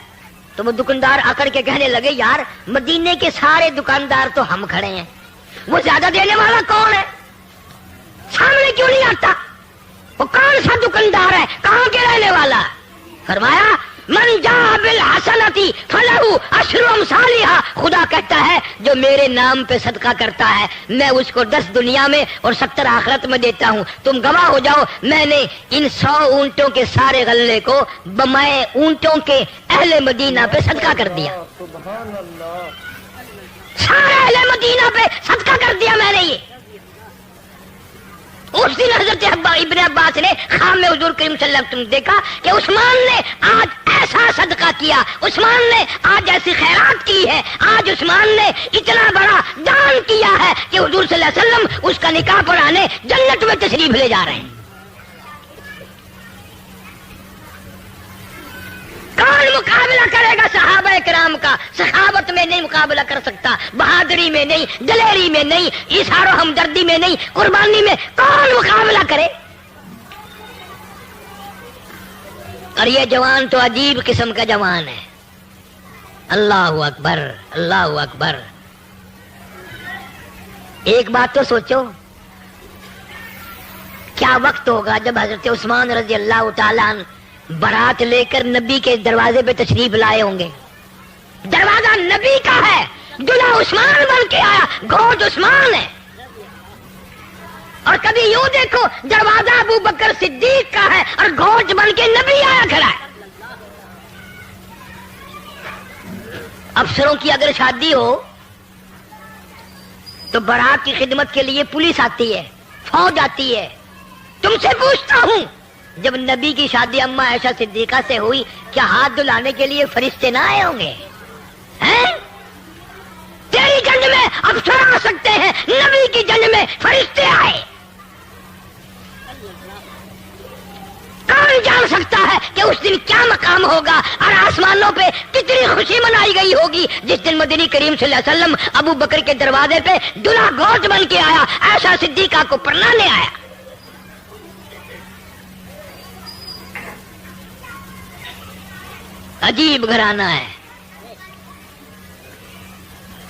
تو وہ دکاندار اکڑ کے کہنے لگے یار مدینے کے سارے دکاندار تو ہم کھڑے ہیں، وہ زیادہ دینے والا کون ہے؟ سامنے کیوں نہیں آتا؟ وہ کون سا دکاندار ہے؟ کہاں کے رہنے والا؟ فرمایا من جاء بالحسنتی فلہ عشر امثالھا، خدا کہتا ہے جو میرے نام پہ صدقہ کرتا ہے میں اس کو 10 دنیا میں اور 70 آخرت میں دیتا ہوں۔ تم گواہ ہو جاؤ میں نے ان 100 اونٹوں کے سارے غلے کو بمائے اونٹوں کے اہل مدینہ پہ صدقہ کر دیا، سارے اہل مدینہ پہ صدقہ کر دیا میں نے۔ یہ اس دن حضرت ابن عباس نے خواب میں حضور کریم صلی اللہ علیہ وسلم دیکھا کہ عثمان نے آج ایسا صدقہ کیا، عثمان نے آج ایسی خیرات کی ہے، آج عثمان نے اتنا بڑا دان کیا ہے کہ حضور صلی اللہ علیہ وسلم اس کا نکاح پڑھانے جنت میں تشریف لے جا رہے ہیں۔ کون مقابلہ کرے گا صحابہ کرام کا؟ سخاوت میں نہیں مقابلہ کر سکتا، بہادری میں نہیں، دلیری میں نہیں، ایثار و ہمدردی میں نہیں، قربانی میں کون مقابلہ کرے؟ اور یہ جوان تو عجیب قسم کا جوان ہے۔ اللہ اکبر اللہ اکبر۔ ایک بات تو سوچو، کیا وقت ہوگا جب حضرت عثمان رضی اللہ تعالیٰ عنہ بارات لے کر نبی کے دروازے پہ تشریف لائے ہوں گے۔ دروازہ نبی کا ہے، دلہا عثمان بن کے آیا، گھوٹ عثمان ہے۔ اور کبھی یوں دیکھو دروازہ ابو بکر صدیق کا ہے اور گھوٹ بن کے نبی آیا کھڑا ہے۔ افسروں کی اگر شادی ہو تو بارات کی خدمت کے لیے پولیس آتی ہے، فوج آتی ہے۔ تم سے پوچھتا ہوں جب نبی کی شادی اما عائشہ صدیقہ سے ہوئی کیا ہاتھ دھلانے کے لیے فرشتے نہ آئے ہوں گے؟ تیری جنگ میں افسر آ سکتے ہیں، نبی کی جنگ میں فرشتے آئے۔ کون جان سکتا ہے کہ اس دن کیا مقام ہوگا اور آسمانوں پہ کتنی خوشی منائی گئی ہوگی جس دن مدنی کریم صلی اللہ علیہ وسلم ابو بکر کے دروازے پہ دلہا گوشت بن کے آیا، عائشہ صدیقہ کو پرنانے آیا۔ عجیب گھرانہ ہے،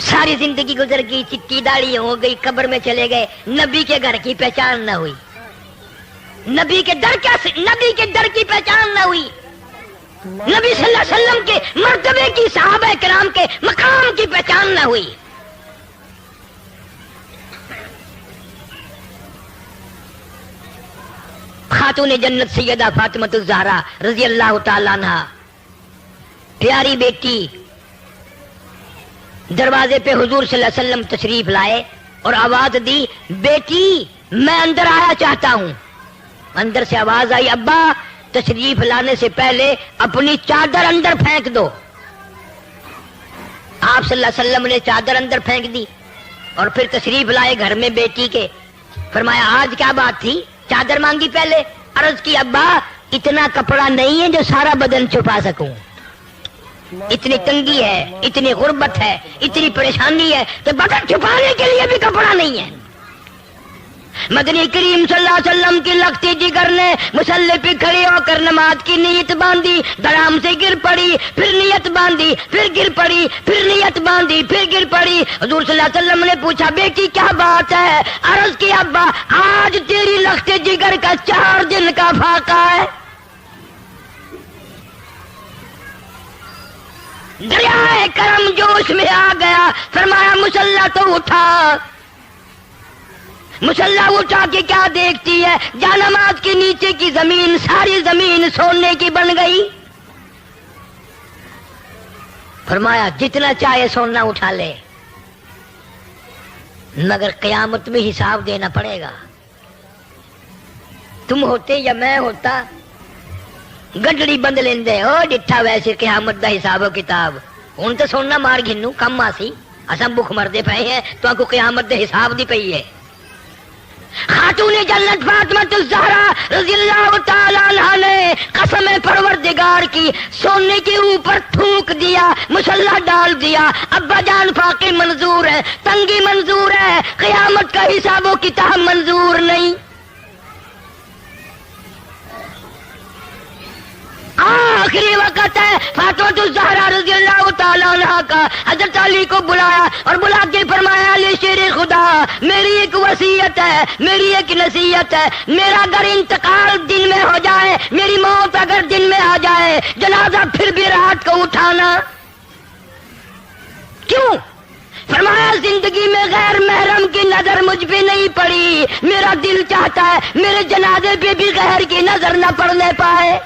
ساری زندگی گزر گئی، چٹی داڑھی ہو گئی، قبر میں چلے گئے، نبی کے گھر کی پہچان نہ ہوئی، نبی کے در کی پہچان نہ ہوئی، نبی صلی اللہ علیہ وسلم کے مرتبے کی، صحابہ کرام کے مقام کی پہچان نہ ہوئی۔ خاتون جنت سیدہ فاطمہ الزہرا رضی اللہ تعالی عنہا، پیاری بیٹی، دروازے پہ حضور صلی اللہ علیہ وسلم تشریف لائے اور آواز دی، بیٹی میں اندر آیا چاہتا ہوں۔ اندر سے آواز آئی، ابا تشریف لانے سے پہلے اپنی چادر اندر پھینک دو۔ آپ صلی اللہ علیہ وسلم نے چادر اندر پھینک دی اور پھر تشریف لائے گھر میں بیٹی کے۔ فرمایا آج کیا بات تھی، چادر مانگی پہلے؟ عرض کی ابا اتنا کپڑا نہیں ہے جو سارا بدن چھپا سکوں، اتنی تنگی ہے، اتنی غربت ہے، اتنی پریشانی ہے کہ بدن چھپانے کے لیے بھی کپڑا نہیں ہے۔ مدنی کریم صلی اللہ علیہ وسلم کی لگتی جگر نے مصلی پہ کھڑی ہو کر نماز کی نیت باندھی، دھڑام سے گر پڑی، پھر نیت باندھی، پھر گر پڑی، پھر نیت باندھی، پھر گر پڑی۔ حضور صلی اللہ علیہ وسلم نے پوچھا بیٹی کیا بات ہے؟ عرض کی ابا آج تیری لگتی جگر کا 4 دن کا فاقہ ہے۔ دریائے کرم جوش میں آ گیا، فرمایا مسلح تو اٹھا۔ مسلح اٹھا کے کیا دیکھتی ہے، جانماز کے نیچے کی زمین، ساری زمین سونے کی بن گئی۔ فرمایا جتنا چاہے سونا اٹھا لے، مگر قیامت میں حساب دینا پڑے گا۔ تم ہوتے یا میں ہوتا گڈڑی بند لیندے ہو ڈٹھا ویسے قیامت دا حساب و کتاب۔ ہن تو سونا مار گھنو کم آسی، اساں بھوک مردے پئے ہیں تو کو قیامت دے حساب دی پئی ہے۔ خاتون جنت فاطمہ الزہرا رضی اللہ تعالی عنہا نے قسم پروردگار کی سونے کے اوپر تھوک دیا، مسلح ڈال دیا۔ ابا جان فاقے منظور ہے، تنگی منظور ہے، قیامت کا حساب و کتاب منظور نہیں۔ آخری وقت ہے، فاطمہ الزہرا رضی اللہ تعالی عنہا کا حضرت علی کو بلایا اور بلا کے فرمایا علی شیر خدا میری ایک وصیت ہے، میری ایک نصیحت ہے، میرا اگر انتقال دن میں ہو جائے، میری موت اگر دن میں آ جائے، جنازہ پھر بھی رات کو اٹھانا۔ کیوں؟ فرمایا زندگی میں غیر محرم کی نظر مجھ پہ نہیں پڑی، میرا دل چاہتا ہے میرے جنازے پہ بھی غیر کی نظر نہ پڑنے پائے۔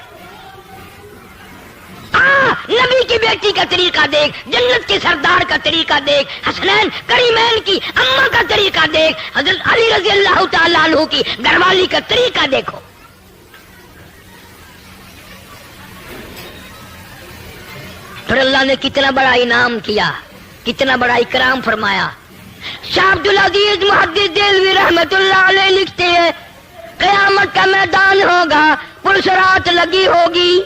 نبی کی بیٹی کا طریقہ دیکھ، جنت کے سردار کا طریقہ دیکھ، حسنین کریمین کی اماں کا طریقہ دیکھ، حضرت علی رضی اللہ تعالیٰ عنہ کی گھر والی کا طریقہ دیکھو۔ پھر اللہ نے کتنا بڑا انعام کیا، کتنا بڑا اکرام فرمایا۔ شاہ عبد العزیز محدث دہلوی رحمت اللہ علیہ لکھتے ہیں قیامت کا میدان ہوگا، پرسرات لگی ہوگی،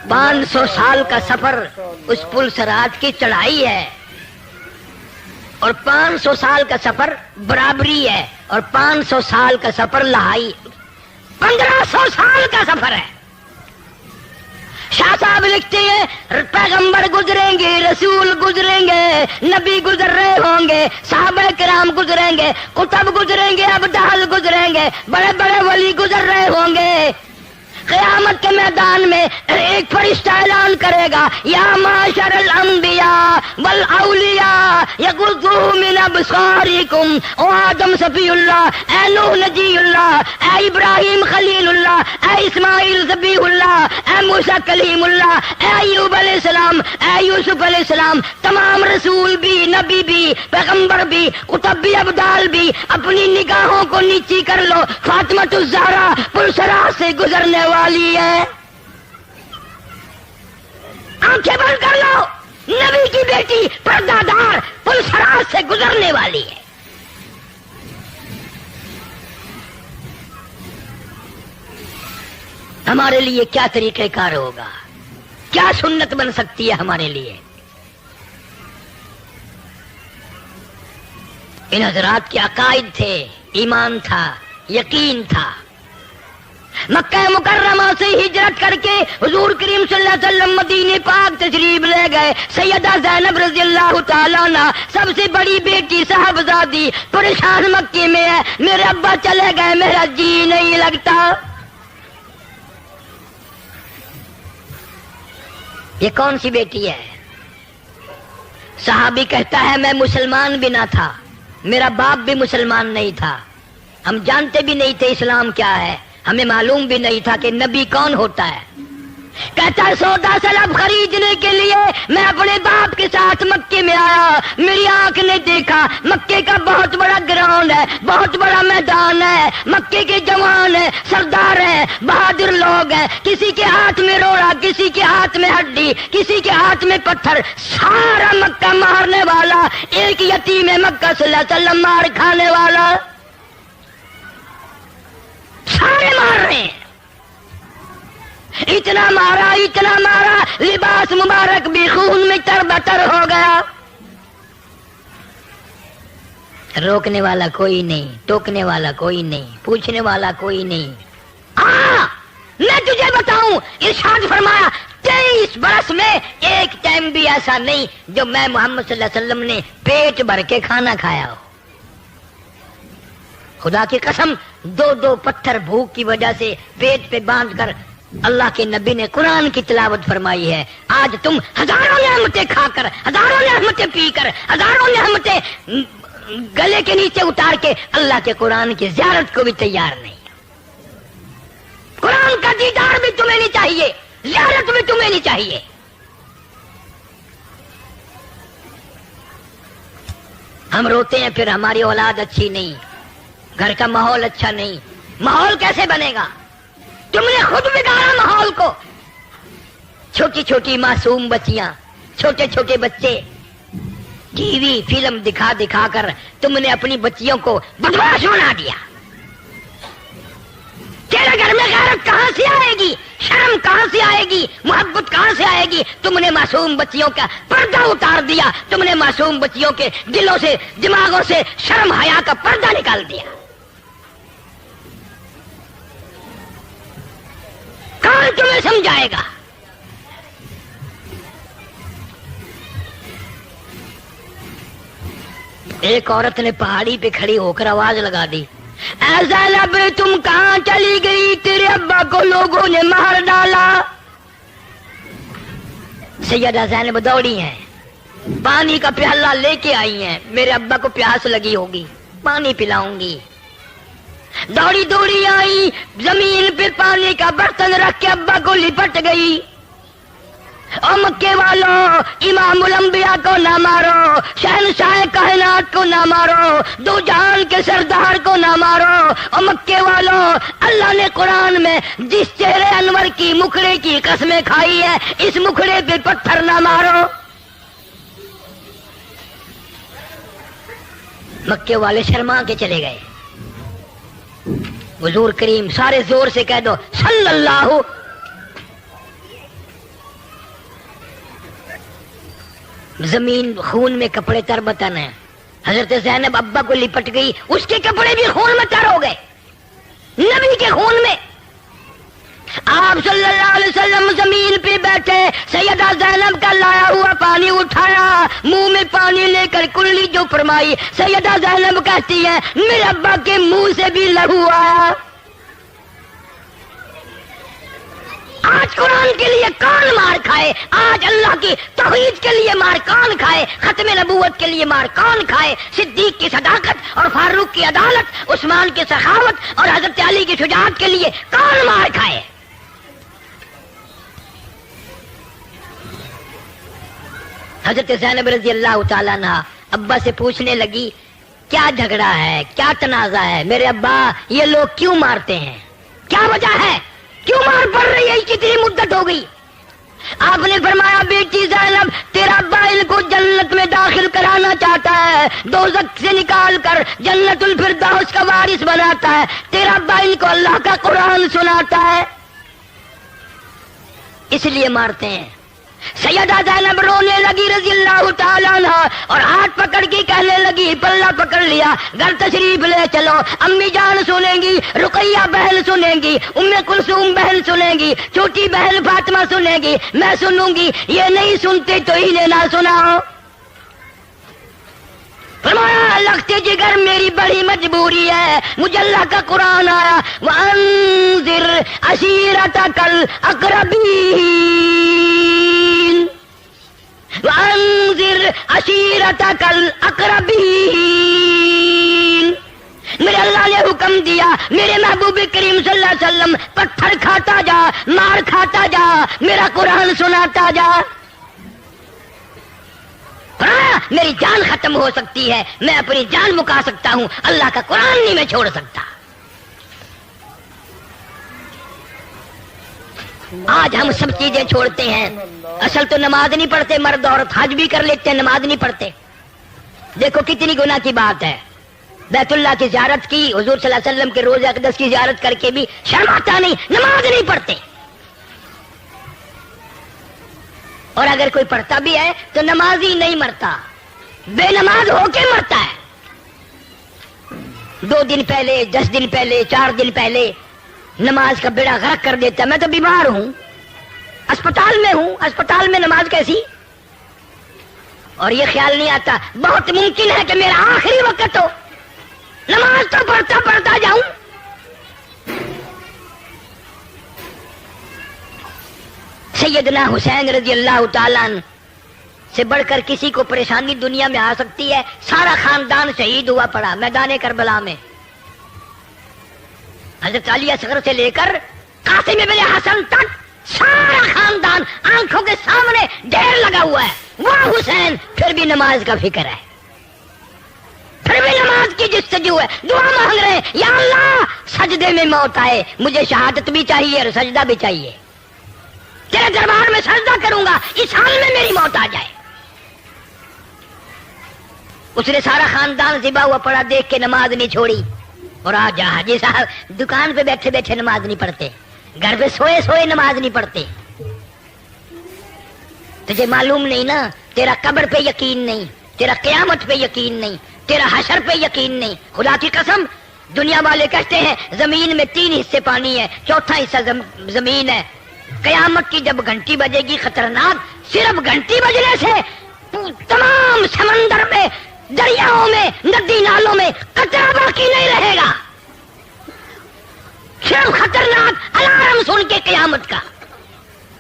500 سال کا سفر اس پل سرات کی چڑھائی ہے، اور 500 سال کا سفر برابری ہے، اور 500 سال کا سفر لہائی، 1500 سال کا سفر ہے۔ شاہ صاحب لکھتے ہیں پیغمبر گزریں گے، رسول گزریں گے، نبی گزر رہے ہوں گے، صحابہ کرام گزریں گے، کتب گزریں گے، ابدال گزریں گے، بڑے بڑے ولی گزر رہے ہوں گے۔ قیامت کے میدان میں ایک فرشتہ اعلان کرے گا یا معاشر الانبیاء والاولیاء یغضوا من ابصارکم، او آدم صفی اللہ، اے نوح نجی اللہ، اے ابراہیم خلیل اللہ، اے اسماعیل ذبیح اللہ، اے موسیٰ کلیم اللہ، اے ایوب علیہ السلام، اے یوسف علیہ السلام، تمام رسول بھی، نبی بھی، پیغمبر بھی، کتب بھی، ابدال بھی، اپنی نگاہوں کو نیچی کر لو، فاطمہ الزہرا پرسرات سے گزرنے والی ہے۔ آنکھیں بند کر لو، نبی کی بیٹی پردہ دار پرسرات سے گزرنے والی ہے۔ ہمارے لیے کیا طریقہ کار ہوگا، کیا سنت بن سکتی ہے ہمارے لیے؟ ان حضرات کے عقائد تھے، ایمان تھا، یقین تھا۔ مکہ مکرمہ سے ہجرت کر کے حضور کریم صلی اللہ علیہ وسلم مدینے پاک تشریف لے گئے۔ سیدہ زینب رضی اللہ تعالیٰ عنہ سب سے بڑی بیٹی صاحبزادی پریشان مکے میں ہے، میرے ابا چلے گئے، میرا جی نہیں لگتا۔ یہ کون سی بیٹی ہے؟ صحابی کہتا ہے میں مسلمان بھی نہ تھا، میرا باپ بھی مسلمان نہیں تھا، ہم جانتے بھی نہیں تھے اسلام کیا ہے، ہمیں معلوم بھی نہیں تھا کہ نبی کون ہوتا ہے۔ کہتا ہے سودا سلب خریدنے کے لیے میں اپنے باپ کے ساتھ مکے میں آیا، میری آنکھ نے دیکھا مکے کا بہت بڑا گراؤنڈ ہے، بہت بڑا میدان ہے، مکے کے جوان ہیں، سردار ہیں، بہادر لوگ ہیں، کسی کے ہاتھ میں روڑا، کسی کے ہاتھ میں ہڈی، کسی کے ہاتھ میں پتھر، سارا مکہ مارنے والا، ایک یتیم مکہ صلی اللہ علیہ وسلم مار کھانے والا، سارے مار رہے ہیں۔ اتنا مارا لباس مبارک بھی خون میں تربتر ہو گیا۔ روکنے والا کوئی نہیں، ٹوکنے والا کوئی نہیں، پوچھنے والا کوئی نہیں۔ میں تجھے بتاؤں، ارشاد فرمایا 23 برس میں ایک ٹائم بھی ایسا نہیں جو میں محمد صلی اللہ علیہ وسلم نے پیٹ بھر کے کھانا کھایا ہو۔ خدا کی قسم، 2 پتھر بھوک کی وجہ سے پیٹ پہ باندھ کر اللہ کے نبی نے قرآن کی تلاوت فرمائی ہے۔ آج تم ہزاروں نعمتیں کھا کر، ہزاروں نعمتیں پی کر، ہزاروں نعمتیں گلے کے نیچے اتار کے اللہ کے قرآن کی زیارت کو بھی تیار نہیں۔ قرآن کا دیدار بھی تمہیں نہیں چاہیے، زیارت بھی تمہیں نہیں چاہیے۔ ہم روتے ہیں پھر ہماری اولاد اچھی نہیں، گھر کا ماحول اچھا نہیں۔ ماحول کیسے بنے گا؟ تم نے خود بگاڑا ماحول کو۔ چھوٹی چھوٹی معصوم بچیاں، چھوٹے چھوٹے بچے، ٹی وی فلم دکھا دکھا کر تم نے اپنی بچیوں کو بدماش بنا دیا۔ تیرے گھر میں غیرت کہاں سے آئے گی؟ شرم کہاں سے آئے گی؟ محبت کہاں سے آئے گی؟ تم نے معصوم بچیوں کا پردہ اتار دیا، تم نے معصوم بچیوں کے دلوں سے، دماغوں سے شرم حیا کا پردہ نکال دیا۔ کون تمہیں سمجھائے گا؟ ایک عورت نے پہاڑی پہ کھڑی ہو کر آواز لگا دی، اے زینب تم کہاں چلی گئی؟ تیرے ابا کو لوگوں نے مار ڈالا۔ سیدہ زینب دوڑی ہیں، پانی کا پیالہ لے کے آئی ہیں، میرے ابا کو پیاس لگی ہوگی، پانی پلاؤں گی۔ دوڑی دوڑی آئی، زمین پہ پانی کا برتن رکھ کے ابا کو لپٹ گئی۔ او مکے والوں، امام الانبیاء کو نہ مارو، شہنشاہ کائنات کو نہ مارو، دو جہان کے سردار کو نہ مارو۔ او مکے والوں، اللہ نے قرآن میں جس چہرے انور کی مکھڑے کی قسمیں کھائی ہے، اس مکھڑے پہ پتھر نہ مارو۔ مکے والے شرما کے چلے گئے۔ حضور کریم سارے زور سے کہہ دو صلی اللہ۔ زمین خون میں کپڑے تربتن ہیں۔ حضرت زینب ابا کو لپٹ گئی، اس کے کپڑے بھی خون میں تر ہو گئے، نبی کے خون میں۔ آپ صلی اللہ علیہ وسلم زمین پہ بیٹھے، سیدہ زینب کا لایا ہوا پانی اٹھایا، منہ میں پانی لے کر کلی جو فرمائی، سیدہ زینب کہتی ہے میرے ابا کے منہ سے بھی لہو آیا۔ آج قرآن کے لیے کون مار کھائے؟ آج اللہ کی توحید کے لیے مار کون کھائے؟ ختم نبوت کے لیے مار کون کھائے؟ صدیق کی صداقت اور فاروق کی عدالت، عثمان کی سخاوت اور حضرت علی کی شجاعت کے لیے کون مار کھائے؟ حضرت زینب رضی اللہ تعالیٰ عنہ ابا سے پوچھنے لگی کیا جھگڑا ہے، کیا تنازع ہے؟ میرے ابا یہ لوگ کیوں مارتے ہیں؟ کیا وجہ ہے؟ کیوں مار پڑ رہی ہے؟ کتنی مدت ہو گئی؟ آپ نے فرمایا بیٹی زینب تیرا ابا ان کو جنت میں داخل کرانا چاہتا ہے، دوزخ سے نکال کر جنت الفردوس کا وارث بناتا ہے، تیرا ابا ان کو اللہ کا قرآن سناتا ہے۔ اس لیے مارتے ہیں۔ سیدہ زینب رونے لگی رضی اللہ تعالیٰ عنہ اور ہاتھ پکڑ کے کہنے لگی، پلہ پکڑ لیا، گھر تشریف لے چلو، امی جان سنیں گی، رقیہ بہن سنیں گی، ام کلثوم بہن سنیں گی، چھوٹی بہن فاطمہ سنیں گی، میں سنوں گی، یہ نہیں سنتے تو انہیں نہ سناؤ۔ فرمایا لگتے جگر میری بڑی مجبوری ہے، مجھے اللہ کا قرآن آیا، وَأَنذِرْ عَشِيرَتَكَ الْأَقْرَبِينَ، وَأَنذِرْ عَشِيرَتَكَ الْأَقْرَبِينَ۔ میرے اللہ نے حکم دیا، میرے محبوب کریم صلی اللہ علیہ وسلم پتھر کھاتا جا، مار کھاتا جا، میرا قرآن سناتا جا۔ میری جان ختم ہو سکتی ہے، میں اپنی جان مکا سکتا ہوں، اللہ کا قرآن نہیں میں چھوڑ سکتا۔ آج ہم سب چیزیں چھوڑتے ہیں، اصل تو نماز نہیں پڑھتے، مرد عورت حج بھی کر لیتے ہیں، نماز نہیں پڑھتے۔ دیکھو کتنی گناہ کی بات ہے، بیت اللہ کی زیارت کی، حضور صلی اللہ علیہ وسلم کے روضہ اقدس کی زیارت کر کے بھی شرم آتا نہیں، نماز نہیں پڑھتے۔ اور اگر کوئی پڑھتا بھی ہے تو نمازی نہیں مرتا، بے نماز ہو کے مرتا ہے۔ 2 دن پہلے، 10 دن پہلے، 4 دن پہلے نماز کا بیڑا غرق کر دیتا ہے۔ میں تو بیمار ہوں، اسپتال میں ہوں، اسپتال میں نماز کیسی؟ اور یہ خیال نہیں آتا بہت ممکن ہے کہ میرا آخری وقت ہو، نماز تو پڑھتا جاؤں۔ سیدنا حسین رضی اللہ تعالیٰ عنہ سے بڑھ کر کسی کو پریشانی دنیا میں آ سکتی ہے؟ سارا خاندان شہید ہوا پڑا میدان کربلا میں، حضرت علی اصغر سے لے کر قاسم ابن حسن تک سارا خاندان آنکھوں کے سامنے ڈھیر لگا ہوا ہے۔ وہ حسین پھر بھی نماز کا فکر ہے، پھر بھی نماز کی جستجو ہے، دعا مانگ رہے ہیں، یا اللہ سجدے میں موت آئے، مجھے شہادت بھی چاہیے اور سجدہ بھی چاہیے، تیرے دربار میں سجدہ کروں گا، اس حال میں میری موت آ جائے۔ اس نے سارا خاندان ذبح ہوا پڑا دیکھ کے نماز نہیں چھوڑی۔ اور آج حاجی صاحب دکان پہ بیٹھے بیٹھے نماز نہیں پڑھتے، گھر پہ سوئے سوئے نماز نہیں پڑھتے۔ تجھے معلوم نہیں نا، تیرا قبر پہ یقین نہیں، تیرا قیامت پہ یقین نہیں، تیرا حشر پہ یقین نہیں۔ خدا کی قسم، دنیا والے کہتے ہیں زمین میں 3 حصے پانی ہے، 4تھا حصہ زمین ہے۔ قیامت کی جب گھنٹی بجے گی خطرناک، صرف گھنٹی بجنے سے تمام سمندر میں، دریاؤں میں، ندی نالوں میں قطرہ باقی نہیں رہے گا، صرف خطرناک الارم سن کے قیامت کا۔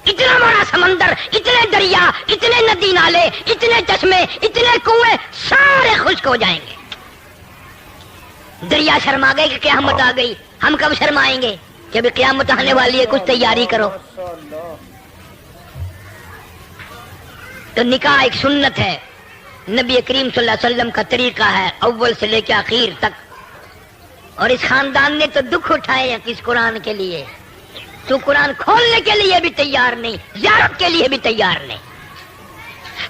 اتنا بڑا سمندر، اتنے دریا، اتنے ندی نالے، اتنے چشمے، اتنے کنویں سارے خشک ہو جائیں گے۔ دریا شرما گئے کہ قیامت آ گئی، ہم کب شرمائیں گے کہ ابھی قیامت آنے والی ہے، کچھ تیاری کرو۔ تو نکاح ایک سنت ہے، نبی کریم صلی اللہ علیہ وسلم کا طریقہ ہے، اول سے لے کے آخر تک۔ اور اس خاندان نے تو دکھ اٹھائے ہیں اس قرآن کے لیے، تو قرآن کھولنے کے لیے بھی تیار نہیں، زیارت کے لیے بھی تیار نہیں۔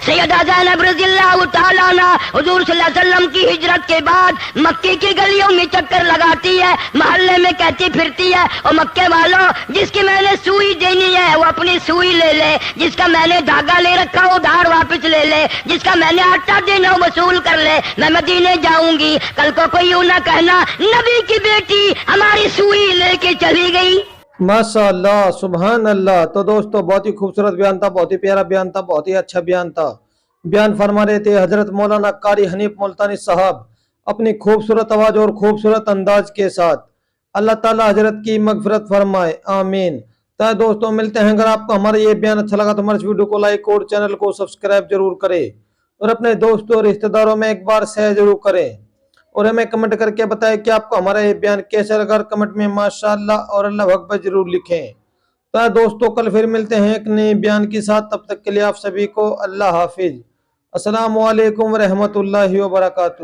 سیدہ زینب رضی اللہ تعالیٰ عنہ حضور صلی اللہ علیہ وسلم کی ہجرت کے بعد مکے کی گلیوں میں چکر لگاتی ہے، محلے میں کہتی پھرتی ہے، اور مکے والوں جس کی میں نے سوئی دینی ہے وہ اپنی سوئی لے لے، جس کا میں نے دھاگا لے رکھا وہ دھار واپس لے لے، جس کا میں نے آٹا دینا وہ وصول کر لے، میں مدینے جاؤں گی، کل کو کوئی یوں نہ کہنا نبی کی بیٹی ہماری سوئی لے کے چلی گئی۔ ماشاء اللہ، سبحان اللہ۔ تو دوستو بہت ہی خوبصورت بیان تھا، بہت ہی پیارا بیان تھا، بہت ہی اچھا بیان تھا۔ بیان فرما رہے تھے حضرت مولانا قاری حنیف ملتانی صاحب اپنی خوبصورت آواز اور خوبصورت انداز کے ساتھ۔ اللہ تعالی حضرت کی مغفرت فرمائے، آمین۔ تو دوستو ملتے ہیں، اگر آپ کو ہمارا یہ بیان اچھا لگا تو ہمارے اس ویڈیو کو لائک اور چینل کو سبسکرائب ضرور کریں، اور اپنے دوستوں اور رشتہ داروں میں ایک بار شیئر ضرور کریں، اور ہمیں کمنٹ کر کے بتائیں کہ آپ کو ہمارا یہ بیان کیسا لگا۔ کمنٹ میں ماشاءاللہ اور اللہ اکبر ضرور لکھیں۔ تو دوستو کل پھر ملتے ہیں ایک نئے بیان کے ساتھ، تب تک کے لیے آپ سبھی کو اللہ حافظ۔ السلام علیکم ورحمۃ اللہ وبرکاتہ۔